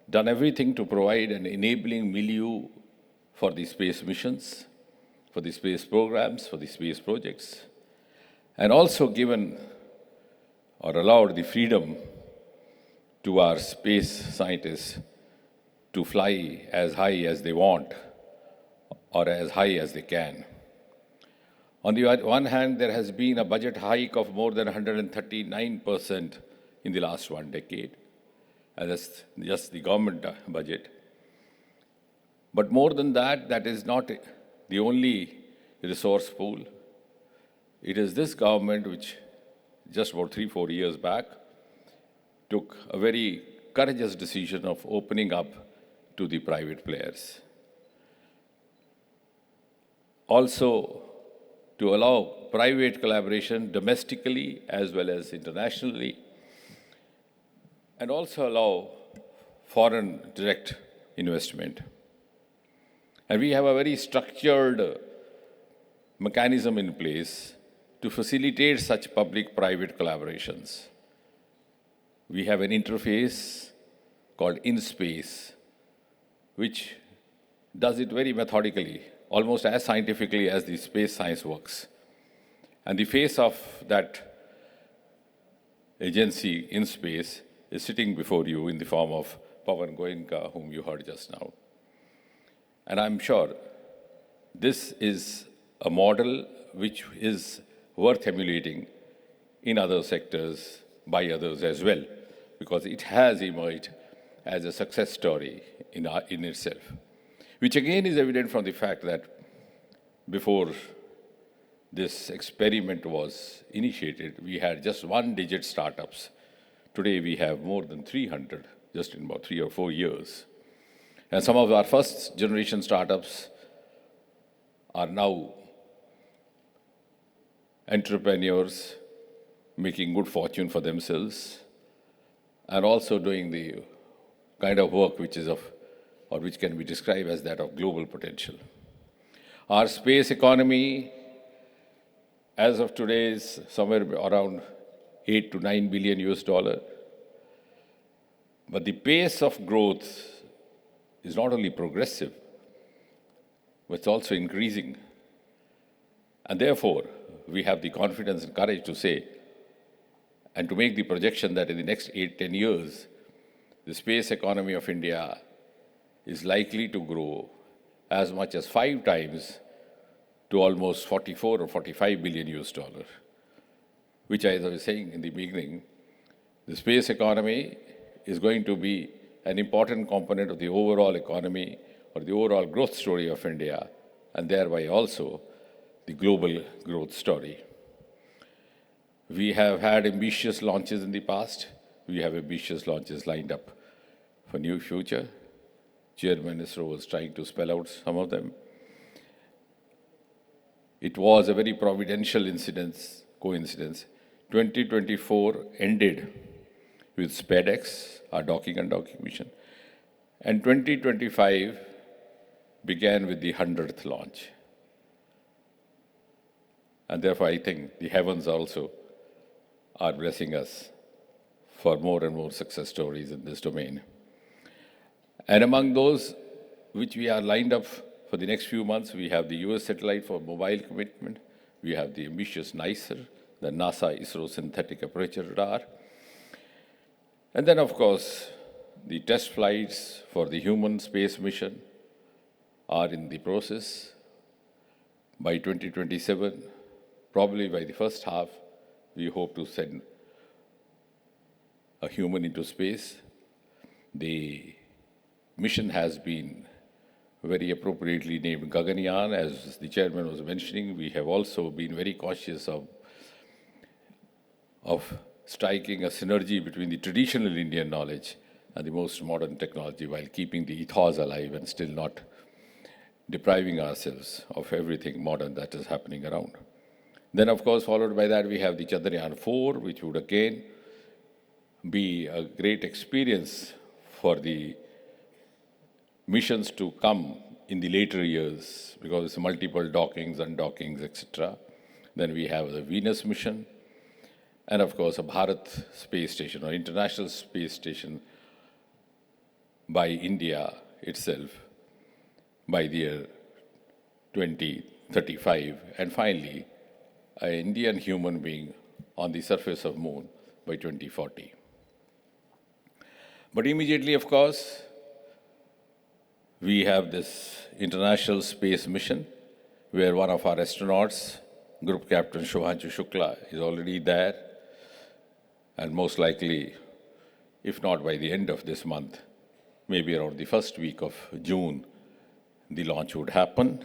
done everything to provide an enabling milieu for the space missions, for the space programs, for the space projects, and also given or allowed the freedom to our space scientists to fly as high as they want or as high as they can. On the one hand, there has been a budget hike of more than 139% in the last 1 decade, and that's just the government budget. But more than that, that is not the only resource pool. It is this government which, just about 3-4 years back, took a very courageous decision of opening up to the private players. Also, to allow private collaboration domestically as well as internationally, and also allow foreign direct investment. And we have a very structured mechanism in place to facilitate such public-private collaborations. We have an interface called InSpace, which does it very methodically, almost as scientifically as the space science works. And the face of that agency InSpace is sitting before you in the form of Pawan Goenka, whom you heard just now. And I'm sure this is a model which is worth emulating in other sectors by others as well, because it has emerged as a success story in itself, which again is evident from the fact that before this experiment was initiated, we had just one-digit startups. Today we have more than 300, just in about 3 or 4 years. And some of our first generation startups are now entrepreneurs making good fortune for themselves and also doing the kind of work which is which can be described as that of global potential. Our space economy, as of today, is somewhere around $8 to $9 billion. But the pace of growth is not only progressive, but it's also increasing. And therefore, we have the confidence and courage to say and to make the projection that in the next 8-10 years, the space economy of India is likely to grow as much as 5 times to almost 44 or 45 billion US dollars, which, as I was saying in the beginning, the space economy is going to be an important component of the overall economy or the overall growth story of India, and thereby also the global growth story. We have had ambitious launches in the past. We have ambitious launches lined up for new future. Chairman ISRO was trying to spell out some of them. It was a very providential coincidence. 2024 ended with SpaceX, our docking and unlocking mission, and 2025 began with the 100th launch. And therefore, I think the heavens also are blessing us for more and more success stories in this domain. And among those which we are lined up for the next few months, we have the US satellite for mobile commitment, we have the ambitious NICER, the NASA ISRO synthetic aperture radar, and then, of course, the test flights for the human space mission are in the process. By 2027, probably by the first half, we hope to send a human into space. The mission has been very appropriately named Gaganyaan, as the chairman was mentioning. We have also been very cautious of striking a synergy between the traditional Indian knowledge and the most modern technology while keeping the ethos alive and still not depriving ourselves of everything modern that is happening around. Then, of course, followed by that, we have the Chandrayaan-4, which would again be a great experience for the missions to come in the later years because it's multiple dockings, undockings, etc. Then we have the Venus mission, and of course, a Bharat space station or International Space Station by India itself by the year 2035, and finally, an Indian human being on the surface of Moon by 2040. But immediately, of course, we have this International Space Mission where one of our astronauts, Group Captain Shubhanshu Shukla, is already there, and most likely, if not by the end of this month, maybe around the first week of June, the launch would happen,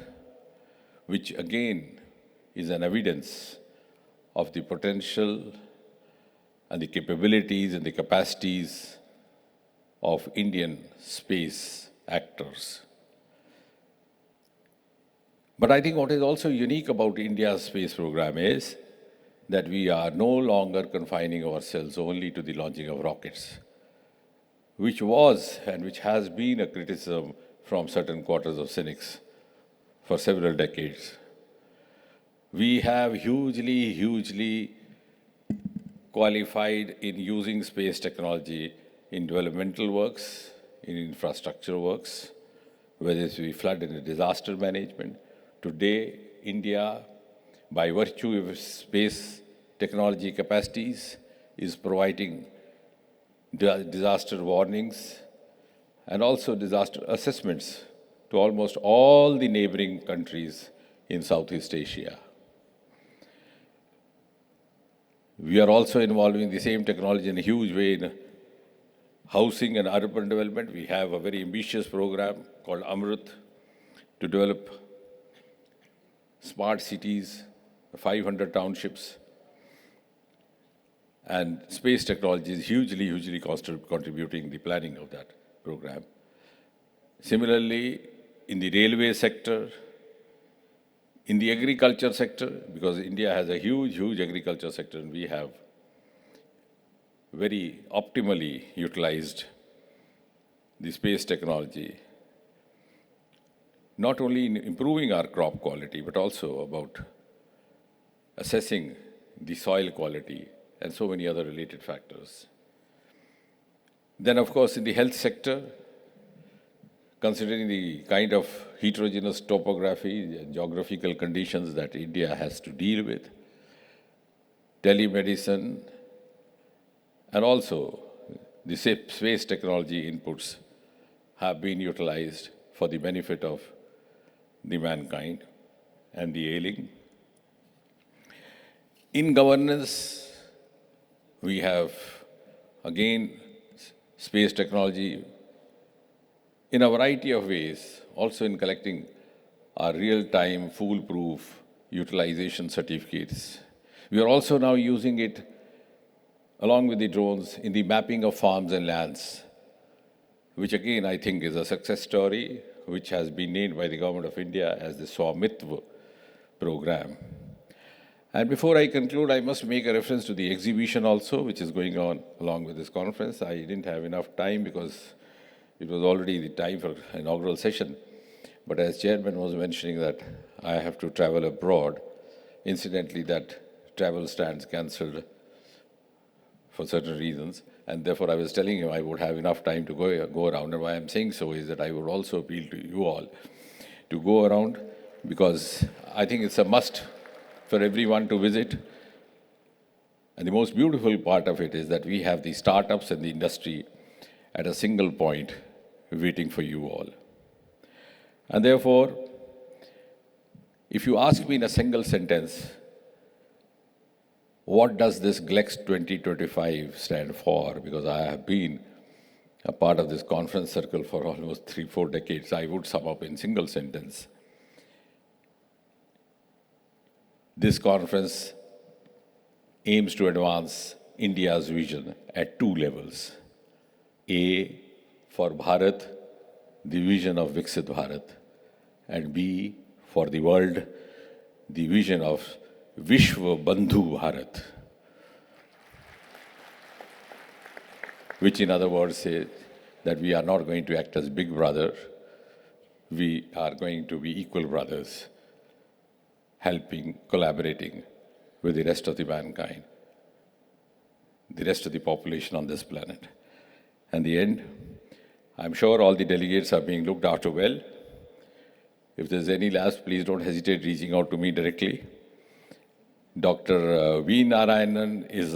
which again is an evidence of the potential and the capabilities and the capacities of Indian space actors. But I think what is also unique about India's space program is that we are no longer confining ourselves only to the launching of rockets, which was and which has been a criticism from certain quarters of cynics for several decades. We have hugely qualified in using space technology in developmental works, in infrastructure works, whether it's flood and disaster management. Today, India, by virtue of its space technology capacities, is providing disaster warnings and also disaster assessments to almost all the neighboring countries in Southeast Asia. We are also involving the same technology in a huge way in housing and urban development. We have a very ambitious program called Amrut to develop smart cities, 500 townships, and space technology is hugely contributing the planning of that program. Similarly, in the railway sector, in the agriculture sector, because India has a huge agriculture sector, and we have very optimally utilized the space technology, not only in improving our crop quality, but also about assessing the soil quality and so many other related factors. Then, of course, in the health sector, considering the kind of heterogeneous topography and geographical conditions that India has to deal with, telemedicine, and also the space technology inputs have been utilized for the benefit of the mankind and the ailing. In governance, we have, again, space technology in a variety of ways, also in collecting our real-time, foolproof utilization certificates. We are also now using it, along with the drones, in the mapping of farms and lands, which again I think is a success story, which has been named by the Government of India as the Swamitva program. And before I conclude, I must make a reference to the exhibition also, which is going on along with this conference. I didn't have enough time because it was already the time for inaugural session. But as chairman was mentioning that I have to travel abroad, incidentally that travel stands cancelled for certain reasons, and therefore I was telling him I would have enough time to go around. And why I'm saying so is that I would also appeal to you all to go around, because I think it's a must for everyone to visit. And the most beautiful part of it is that we have the startups and the industry at a single point waiting for you all. And therefore, if you ask me in a single sentence, what does this GLEX 2025 stand for? Because I have been a part of this conference circle for almost 3-4 decades, I would sum up in single sentence. This conference aims to advance India's vision at 2 levels. A, for Bharat, the vision of Viksit Bharat, and B, for the world, the vision of Vishwa Bandhu Bharat, which in other words says that we are not going to act as big brother, we are going to be equal brothers, helping, collaborating with the rest of the mankind, the rest of the population on this planet. And the end, I'm sure all the delegates are being looked after well. If there's any lapse, please don't hesitate reaching out to me directly. Dr. V. Narayanan is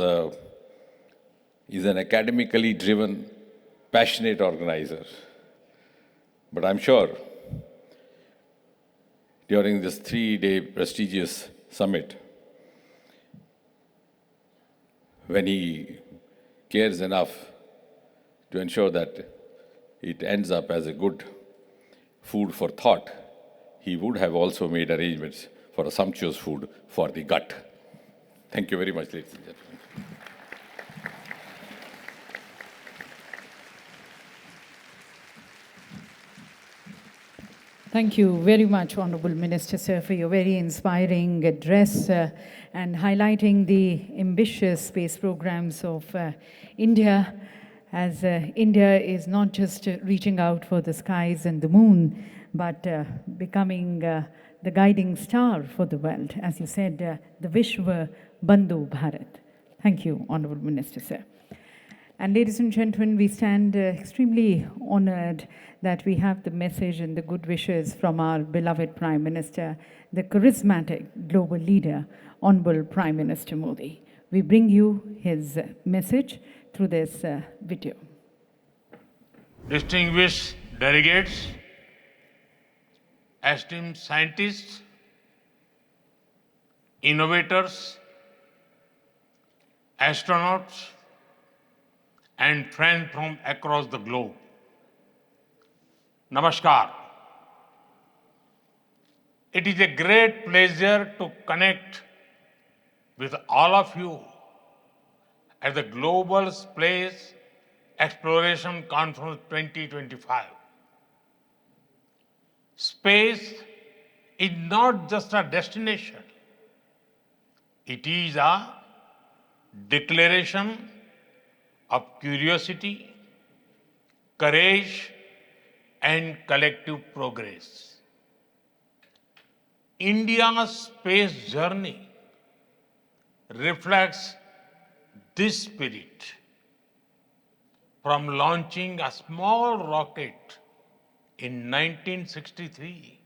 an academically driven, passionate organizer. But I'm sure during this 3-day prestigious summit, when he cares enough to ensure that it ends up as a good food for thought, he would have also made arrangements for a sumptuous food for the gut. Thank you very much, ladies and gentlemen. Thank you very much, Honorable Minister, sir, for your very inspiring address and highlighting the ambitious space programs of India, as India is not just reaching out for the skies and the moon, but becoming the guiding star for the world. As you said, the Vishwa Bandhu Bharat. Thank you, Honorable Minister, sir. And ladies and gentlemen, we stand extremely honored that we have the message and the good wishes from our beloved Prime Minister, the charismatic global leader, Honorable Prime Minister Modi. We bring you his message through this video. Distinguished delegates, esteemed scientists, innovators, astronauts, and friends from across the globe. Namaskar. It is a great pleasure to connect with all of you at the Global Space Exploration Conference 2025. Space is not just a destination. It is a declaration of curiosity, courage, and collective progress. India's space journey reflects this spirit. From launching a small rocket in 1963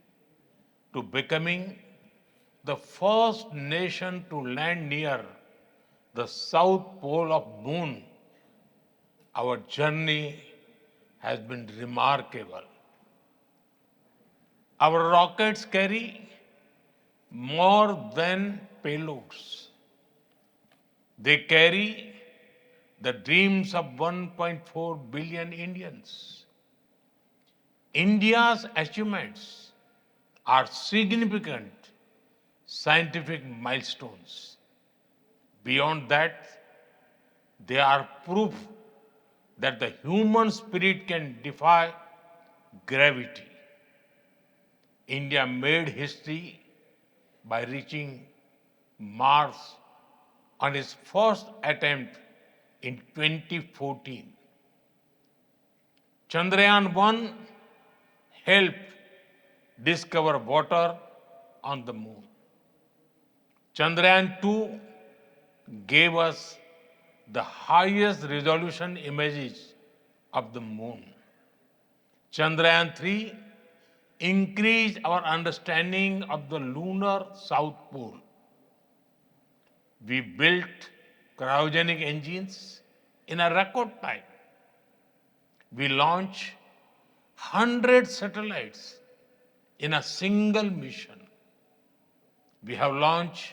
to becoming the first nation to land near the south pole of moon, our journey has been remarkable. Our rockets carry more than payloads. They carry the dreams of 1.4 billion Indians. India's achievements are significant scientific milestones. Beyond that, they are proof that the human spirit can defy gravity. India made history by reaching Mars on its first attempt in 2014. Chandrayaan-1 helped discover water on the moon. Chandrayaan-2 gave us the highest resolution images of the moon. Chandrayaan-3 increased our understanding of the lunar south pole. We built cryogenic engines in a record time. We launched 100 satellites in a single mission. We have launched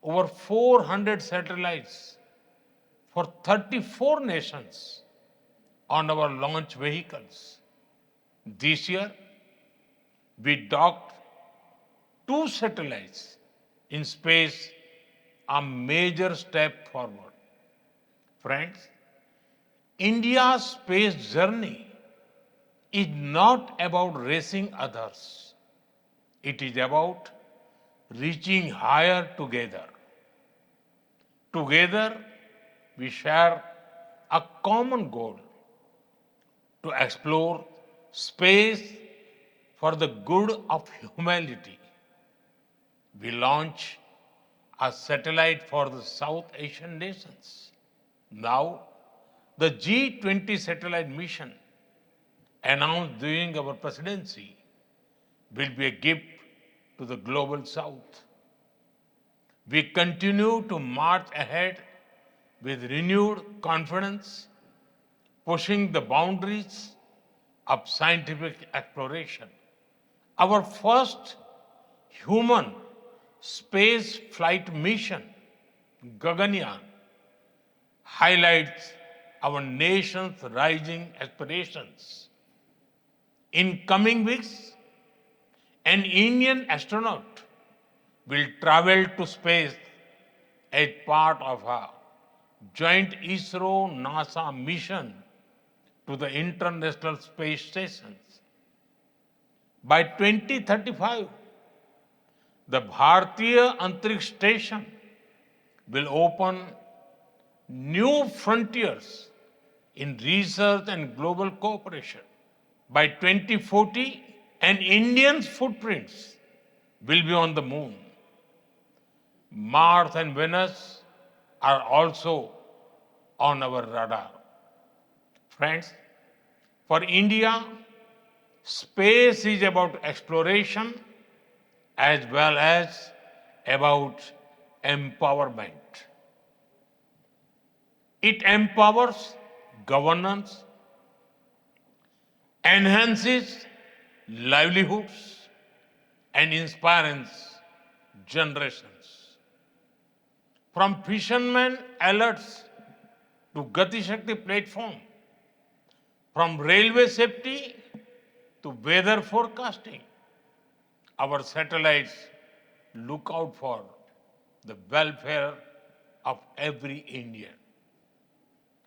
over 400 satellites for 34 nations on our launch vehicles. This year, we docked 2 satellites in space, a major step forward. Friends, India's space journey is not about racing others. It is about reaching higher together. Together, we share a common goal to explore space for the good of humanity. We launch a satellite for the South Asian nations. Now, the G20 satellite mission announced during our presidency will be a gift to the global South. We continue to march ahead with renewed confidence, pushing the boundaries of scientific exploration. Our first human space flight mission, Gaganyaan, highlights our nation's rising aspirations. In coming weeks, an Indian astronaut will travel to space as part of a joint ISRO-NASA mission to the International Space Stations. By 2035, the Bharatiya Antariksh Station will open new frontiers in research and global cooperation. By 2040, an Indian's footprints will be on the moon. Mars and Venus are also on our radar. Friends, for India, space is about exploration as well as about empowerment. It empowers governance, enhances livelihoods, and inspires generations. From fishermen alerts to Gati Shakti platform, from railway safety to weather forecasting, our satellites look out for the welfare of every Indian.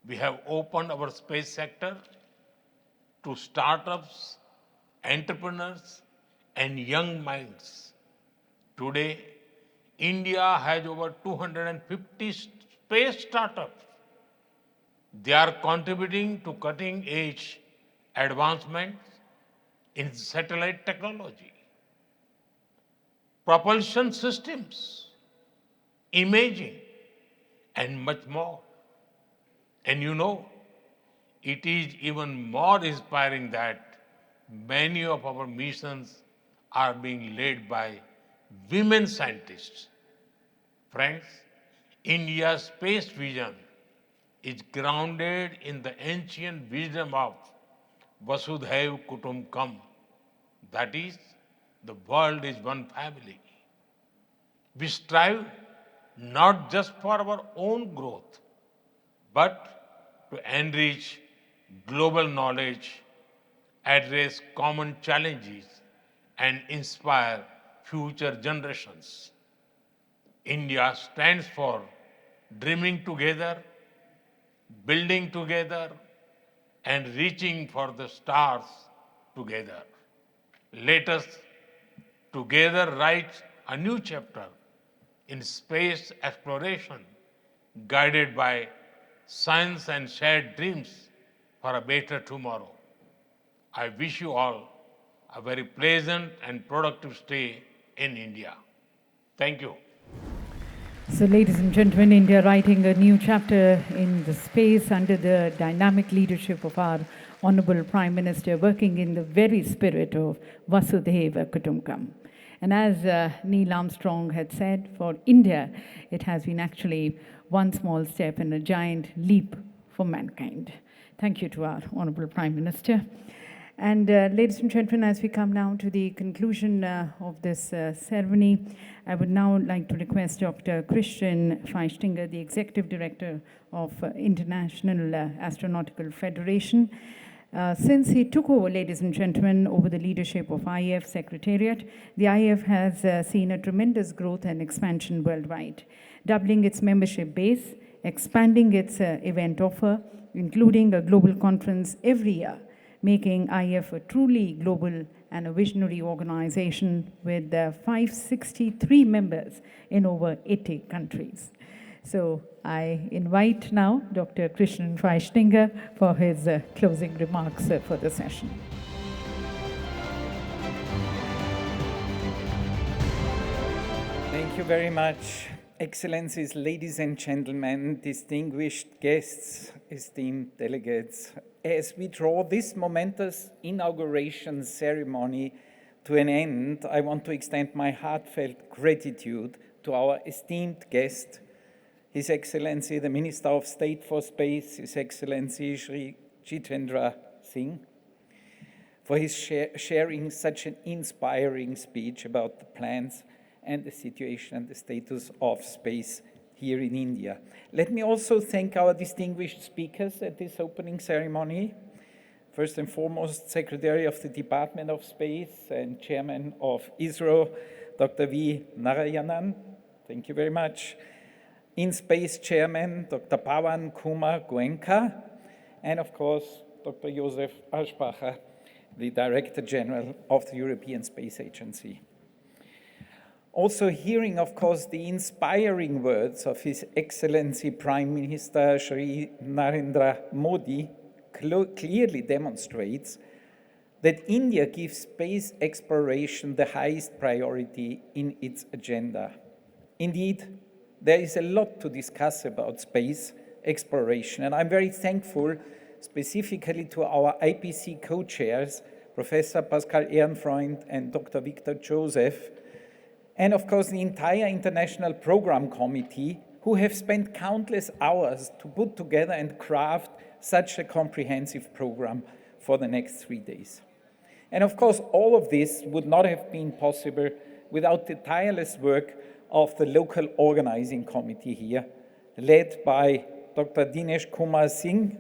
We have opened our space sector to startups, entrepreneurs, and young minds. Today, India has over 250 space startups. They are contributing to cutting-edge advancements in satellite technology, propulsion systems, imaging, and much more. And you know, it is even more inspiring that many of our missions are being led by women scientists. Friends, India's space vision is grounded in the ancient wisdom of Vasudhaiv Kutumbakam. That is, the world is one family. We strive not just for our own growth, but to enrich global knowledge, address common challenges, and inspire future generations. India stands for dreaming together, building together, and reaching for the stars together. Let us together write a new chapter in space exploration, guided by science and shared dreams for a better tomorrow. I wish you all a very pleasant and productive stay in India. Thank you. So, ladies and gentlemen, India writing a new chapter in the space under the dynamic leadership of our Honorable Prime Minister, working in the very spirit of Vasudhaiva Kutumbakam. And as Neil Armstrong had said, for India, it has been actually one small step and a giant leap for mankind. Thank you to our Honorable Prime Minister. And ladies and gentlemen, as we come now to the conclusion of this ceremony, I would now like to request Dr. Christian Feistinger, the Executive Director of International Astronautical Federation. Since he took over, ladies and gentlemen, over the leadership of IAF Secretariat, the IAF has seen a tremendous growth and expansion worldwide, doubling its membership base, expanding its event offer, including a global conference every year, making IAF a truly global and a visionary organization with 563 members in over 80 countries. So I invite now Dr. Christian Feistinger for his closing remarks for the session. Thank you very much. Excellencies, ladies and gentlemen, distinguished guests, esteemed delegates, as we draw this momentous inauguration ceremony to an end, I want to extend my heartfelt gratitude to our esteemed guest, His Excellency, the Minister of State for Space, His Excellency Shri Jitendra Singh, for his sharing such an inspiring speech about the plans and the situation and the status of space here in India. Let me also thank our distinguished speakers at this opening ceremony. First and foremost, Secretary of the Department of Space and Chairman of ISRO, Dr. V. Narayanan. Thank you very much. In-Space Chairman, Dr. Pawan Kumar Goenka, and of course, Dr. Josef Aschbacher, the Director General of the European Space Agency. Also hearing, of course, the inspiring words of His Excellency Prime Minister Shri Narendra Modi clearly demonstrates that India gives space exploration the highest priority in its agenda. Indeed, there is a lot to discuss about space exploration, and I'm very thankful specifically to our IPC co-chairs, Professor Pascal Ehrenfreund and Dr. Victor Joseph, and of course the entire International Program Committee, who have spent countless hours to put together and craft such a comprehensive program for the next 3 days. And of course, all of this would not have been possible without the tireless work of the local organizing committee here, led by Dr. Dinesh Kumar Singh,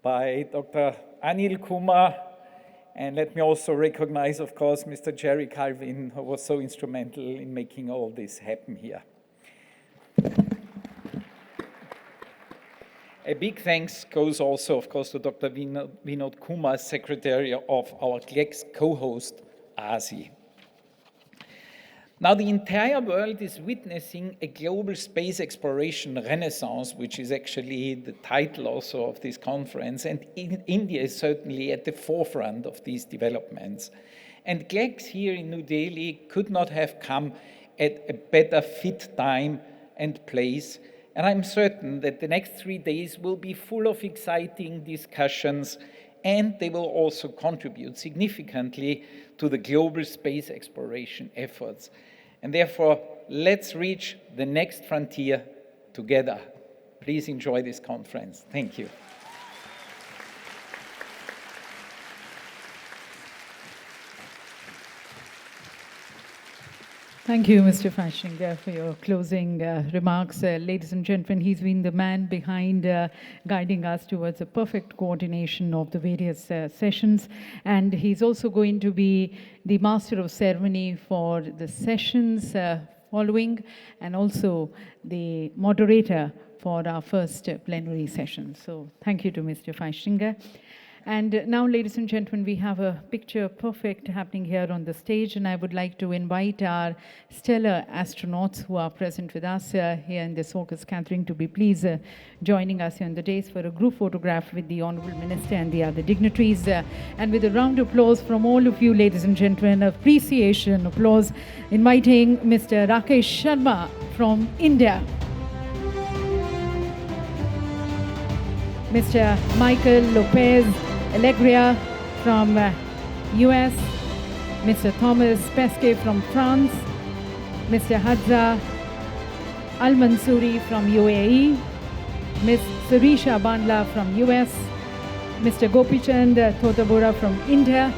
by Dr. Anil Kumar, and let me also recognize, of course, Mr. Jerry Calvin, who was so instrumental in making all this happen here. A big thanks goes also, of course, to Dr. Vinod Kumar, Secretary of our GLEX co-host, ASI. Now, the entire world is witnessing a global space exploration renaissance, which is actually the title also of this conference, and India is certainly at the forefront of these developments. And GLEX here in New Delhi could not have come at a better fit time and place, and I'm certain that the next 3 days will be full of exciting discussions, and they will also contribute significantly to the global space exploration efforts. And therefore, let's reach the next frontier together. Please enjoy this conference. Thank you. Thank you, Mr. Fashinger, for your closing remarks. Ladies and gentlemen, he's been the man behind guiding us towards a perfect coordination of the various sessions. And he's also going to be the master of ceremony for the sessions following, and also the moderator for our first plenary session. So thank you to Mr. Fashinger. And now, ladies and gentlemen, we have a picture perfect happening here on the stage, and I would like to invite our stellar astronauts who are present with us here in this August gathering to be please joining us here on the dais for a group photograph with the Honorable Minister and the other dignitaries. And with a round of applause from all of you, ladies and gentlemen, appreciation, applause, inviting Mr. Rakesh Sharma from India. Mr. Michael Lopez Alegria from US, Mr. Thomas Pesquet from France, Mr. Hadza Al-Mansouri from UAE, Ms. Surisha Bandla from US, Mr. Gopichand Thotabura from India,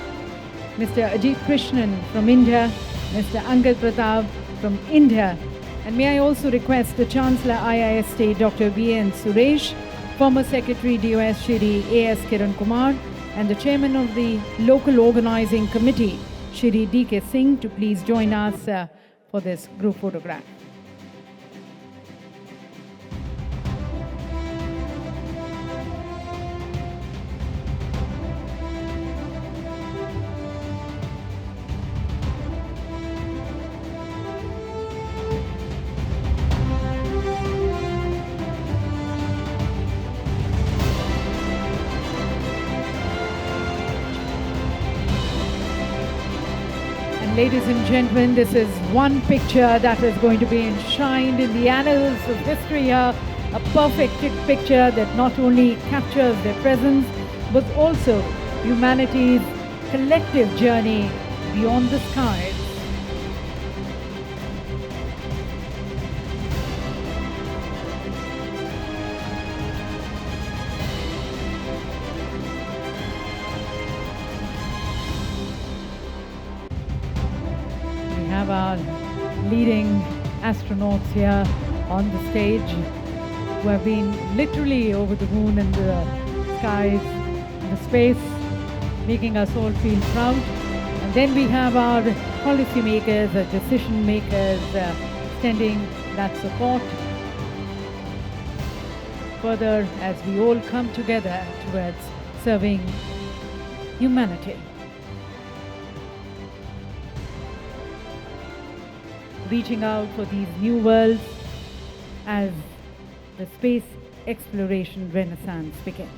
Mr. Ajit Krishnan from India, Mr. Angad Pratap from India, and may I also request the Chancellor IIS State Dr. B.N. Suresh, former Secretary DOS Shri A.S. Kiran Kumar, and the Chairman of the Local Organizing Committee, Shri D.K. Singh, to please join us for this group photograph. Ladies and gentlemen, this is one picture that is going to be enshrined in the annals of history here. A perfect picture that not only captures their presence, but also humanity's collective journey beyond the skies. Our leading astronauts here on the stage who have been literally over the moon and the skies, the space, making us all feel proud. And then we have our policy makers, our decision makers extending that support further as we all come together towards serving humanity. Reaching out for these new worlds as the space exploration renaissance begins.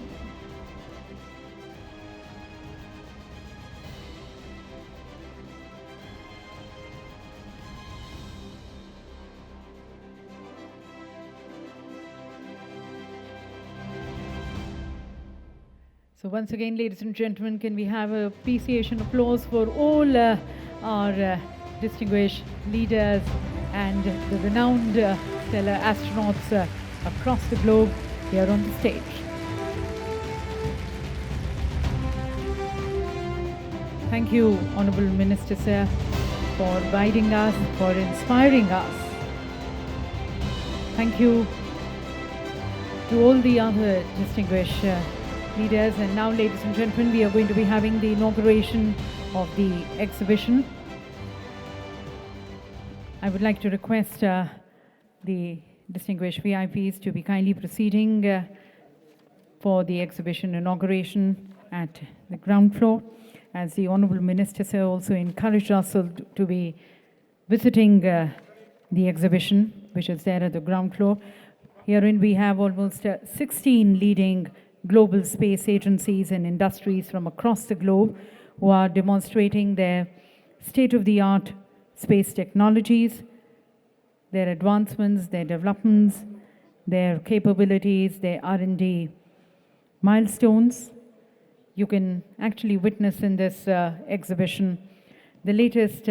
So once again, ladies and gentlemen, can we have a appreciation applause for all our distinguished leaders and the renowned stellar astronauts across the globe here on the stage. Thank you, Honorable Minister, sir, for guiding us, for inspiring us. Thank you to all the other distinguished leaders. And now, ladies and gentlemen, we are going to be having the inauguration of the exhibition. I would like to request the distinguished VIPs to be kindly proceeding for the exhibition inauguration at the ground floor, as the Honourable Minister, sir, also encouraged us to be visiting the exhibition, which is there at the ground floor. Herein we have almost 16 leading global space agencies and industries from across the globe who are demonstrating their state-of-the-art space technologies, their advancements, their developments, their capabilities, their R&D milestones. You can actually witness in this exhibition the latest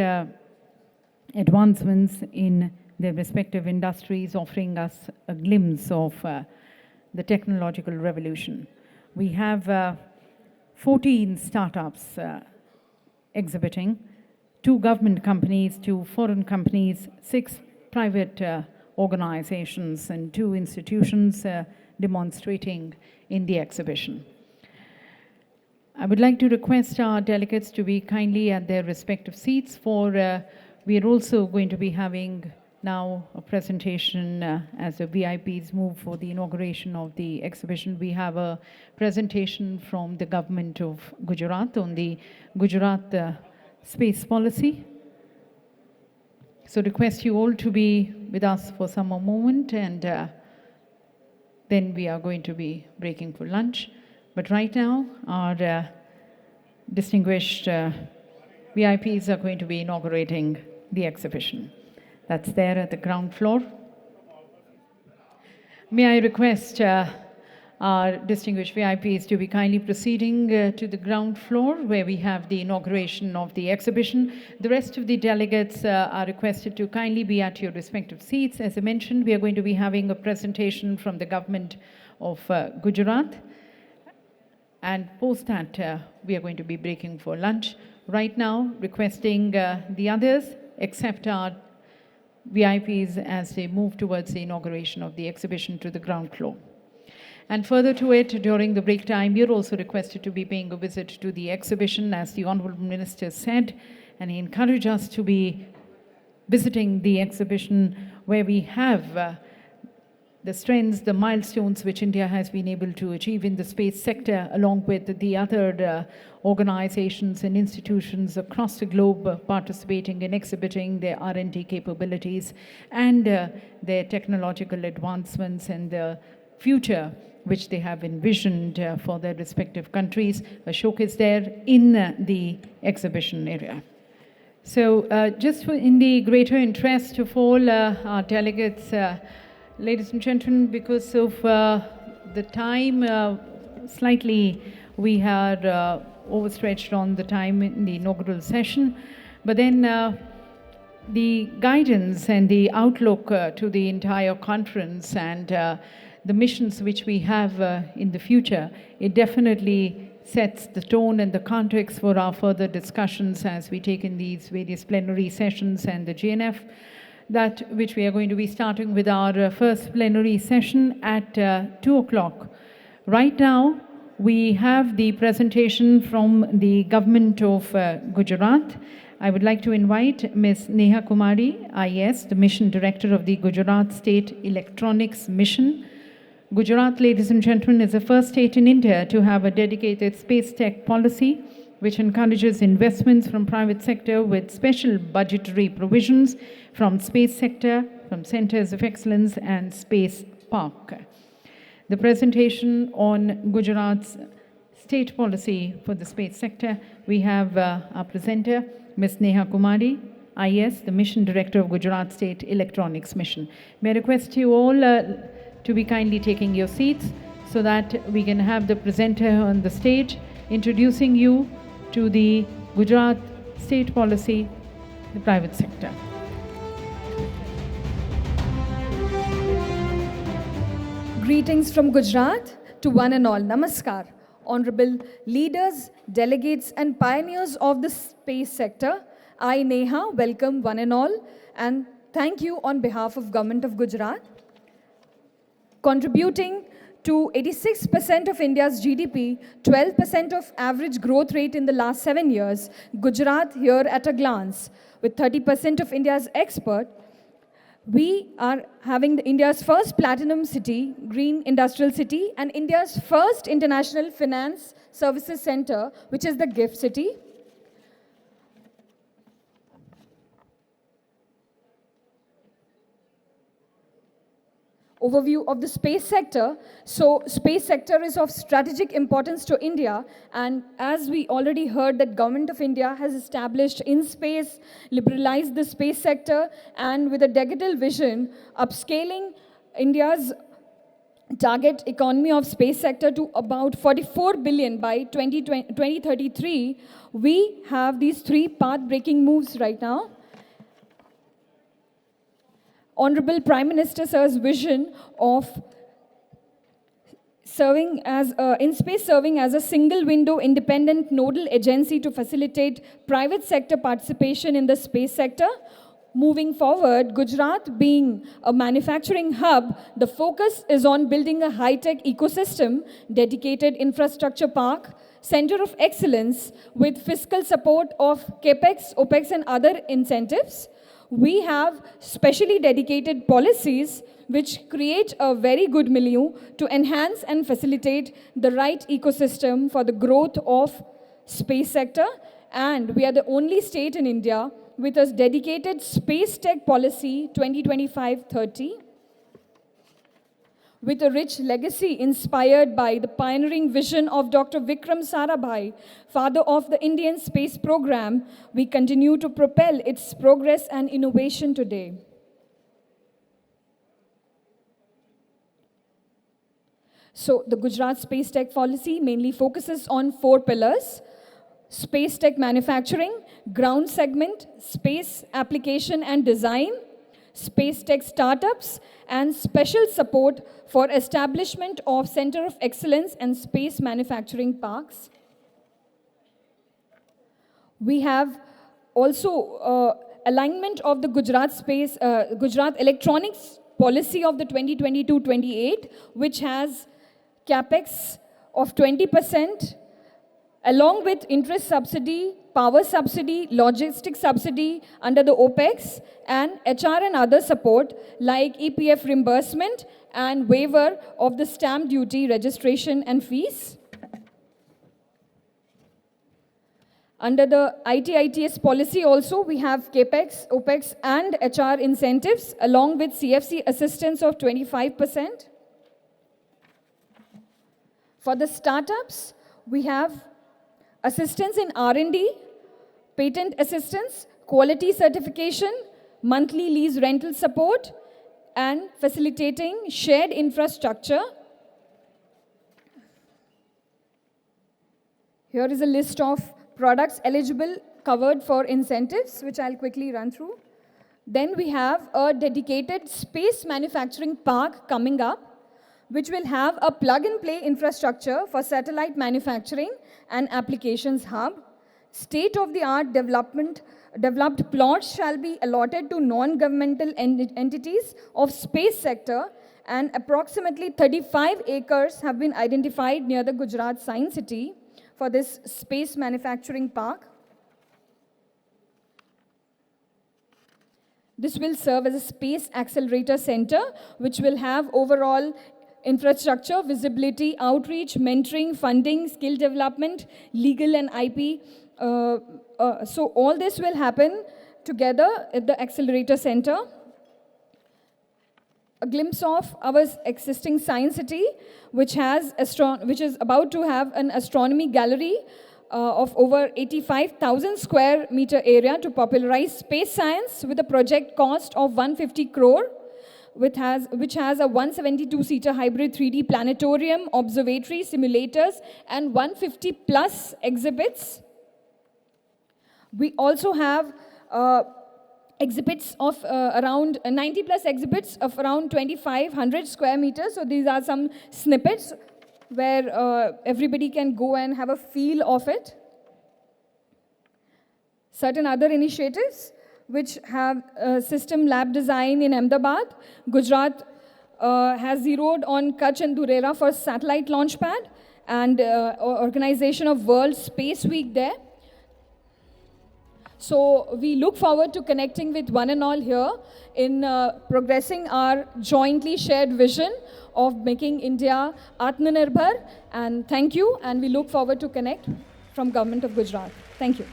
advancements in their respective industries, offering us a glimpse of the technological revolution. We have 14 startups exhibiting, 2 government companies, 2 foreign companies, 6 private organizations, and 2 institutions demonstrating in the exhibition. I would like to request our delegates to be kindly at their respective seats, for we are also going to be having now a presentation as the VIPs move for the inauguration of the exhibition. We have a presentation from the government of Gujarat on the Gujarat space policy. So request you all to be with us for some more moment, and then we are going to be breaking for lunch. But right now, our distinguished VIPs are going to be inaugurating the exhibition. That's there at the ground floor. May I request our distinguished VIPs to be kindly proceeding to the ground floor, where we have the inauguration of the exhibition. The rest of the delegates are requested to kindly be at your respective seats. As I mentioned, we are going to be having a presentation from the government of Gujarat. And post that, we are going to be breaking for lunch. Right now, requesting the others, except our VIPs, as they move towards the inauguration of the exhibition, to the ground floor. And further to it, during the break time, you're also requested to be paying a visit to the exhibition, as the Honorable Minister said, and he encouraged us to be visiting the exhibition, where we have the strengths, the milestones which India has been able to achieve in the space sector, along with the other organizations and institutions across the globe participating and exhibiting their R&D capabilities and their technological advancements and the future which they have envisioned for their respective countries. A showcase there in the exhibition area. So just in the greater interest of all our delegates, ladies and gentlemen, because of the time, slightly we had overstretched on the time in the inaugural session. But then the guidance and the outlook to the entire conference and the missions which we have in the future, it definitely sets the tone and the context for our further discussions as we take in these various plenary sessions and the GNF, that which we are going to be starting with our first plenary session at 2 o'clock. Right now, we have the presentation from the government of Gujarat. I would like to invite Ms. Neha Kumari, IS, the Mission Director of the Gujarat State Electronics Mission. Gujarat, ladies and gentlemen, is the first state in India to have a dedicated space tech policy, which encourages investments from private sector with special budgetary provisions from space sector, from centers of excellence and space park. The presentation on Gujarat's state policy for the space sector, we have our presenter, Ms. Neha Kumari, IS, the Mission Director of Gujarat State Electronics Mission. May I request you all to be kindly taking your seats so that we can have the presenter on the stage introducing you to the Gujarat state policy, the private sector. Greetings from Gujarat to one and all. Namaskar. Honorable leaders, delegates and pioneers of the space sector, I, Neha, welcome one and all and thank you on behalf of Government of Gujarat. Contributing to 86% of India's GDP, 12% of average growth rate in the last 7 years, Gujarat here at a glance. With 30% of India's export, we are having India's first platinum city, green industrial city, and India's first international finance services center, which is the GIFT City. Overview of the space sector. So space sector is of strategic importance to India, and as we already heard that Government of India has established in space, liberalized the space sector, and with a decadal vision, upscaling India's target economy of space sector to about 44 billion by 2033, we have these 3 path-breaking moves right now. Honorable Prime Minister Sir's vision of serving as a single window independent nodal agency to facilitate private sector participation in the space sector. Moving forward, Gujarat being a manufacturing hub, the focus is on building a high-tech ecosystem, dedicated infrastructure park, center of excellence with fiscal support of CAPEX, OPEX and other incentives. We have specially dedicated policies which create a very good milieu to enhance and facilitate the right ecosystem for the growth of space sector. And we are the only state in India with a dedicated space tech policy 2025-30, with a rich legacy inspired by the pioneering vision of Dr. Vikram Sarabhai, father of the Indian space program. We continue to propel its progress and innovation today. So the Gujarat Space Tech Policy mainly focuses on 4 pillars: space tech manufacturing, ground segment, space application and design, space tech startups, and special support for establishment of Center of Excellence and space manufacturing parks. We have also alignment of the Gujarat Electronics Policy of the 2022-28, which has CAPEX of 20%, along with interest subsidy, power subsidy, logistics subsidy under the OPEX, and HR and other support like EPF reimbursement and waiver of the stamp duty registration and fees. Under the IT-ITS policy also, we have CAPEX, OPEX, and HR incentives, along with CFC assistance of 25%. For the startups, we have assistance in R&D, patent assistance, quality certification, monthly lease rental support, and facilitating shared infrastructure. Here is a list of products eligible covered for incentives, which I'll quickly run through. Then we have a dedicated space manufacturing park coming up, which will have a plug-and-play infrastructure for satellite manufacturing and applications hub. State-of-the-art developed plots shall be allotted to non-governmental entities of space sector, and approximately 35 acres have been identified near the Gujarat Science City for this space manufacturing park. This will serve as a space accelerator center, which will have overall infrastructure, visibility, outreach, mentoring, funding, skill development, legal and IP. So all this will happen together at the Accelerator Center. A glimpse of our existing Science City, which is about to have an astronomy gallery of over 85,000 square meter area to popularize space science with a project cost of 150 crore. Which has a 172-seater hybrid 3D planetarium, observatory, simulators, and 150 plus exhibits. We also have exhibits of around 90 plus exhibits of around 2,500 square meters. So these are some snippets where everybody can go and have a feel of it. Certain other initiatives which have system lab design in Ahmedabad. Gujarat has zeroed on Kutch and Dhurera for satellite launchpad and organization of World Space Week there. So we look forward to connecting with one and all here in progressing our jointly shared vision of making India Atmanirbhar. And thank you, and we look forward to connect from Government of Gujarat. Thank you.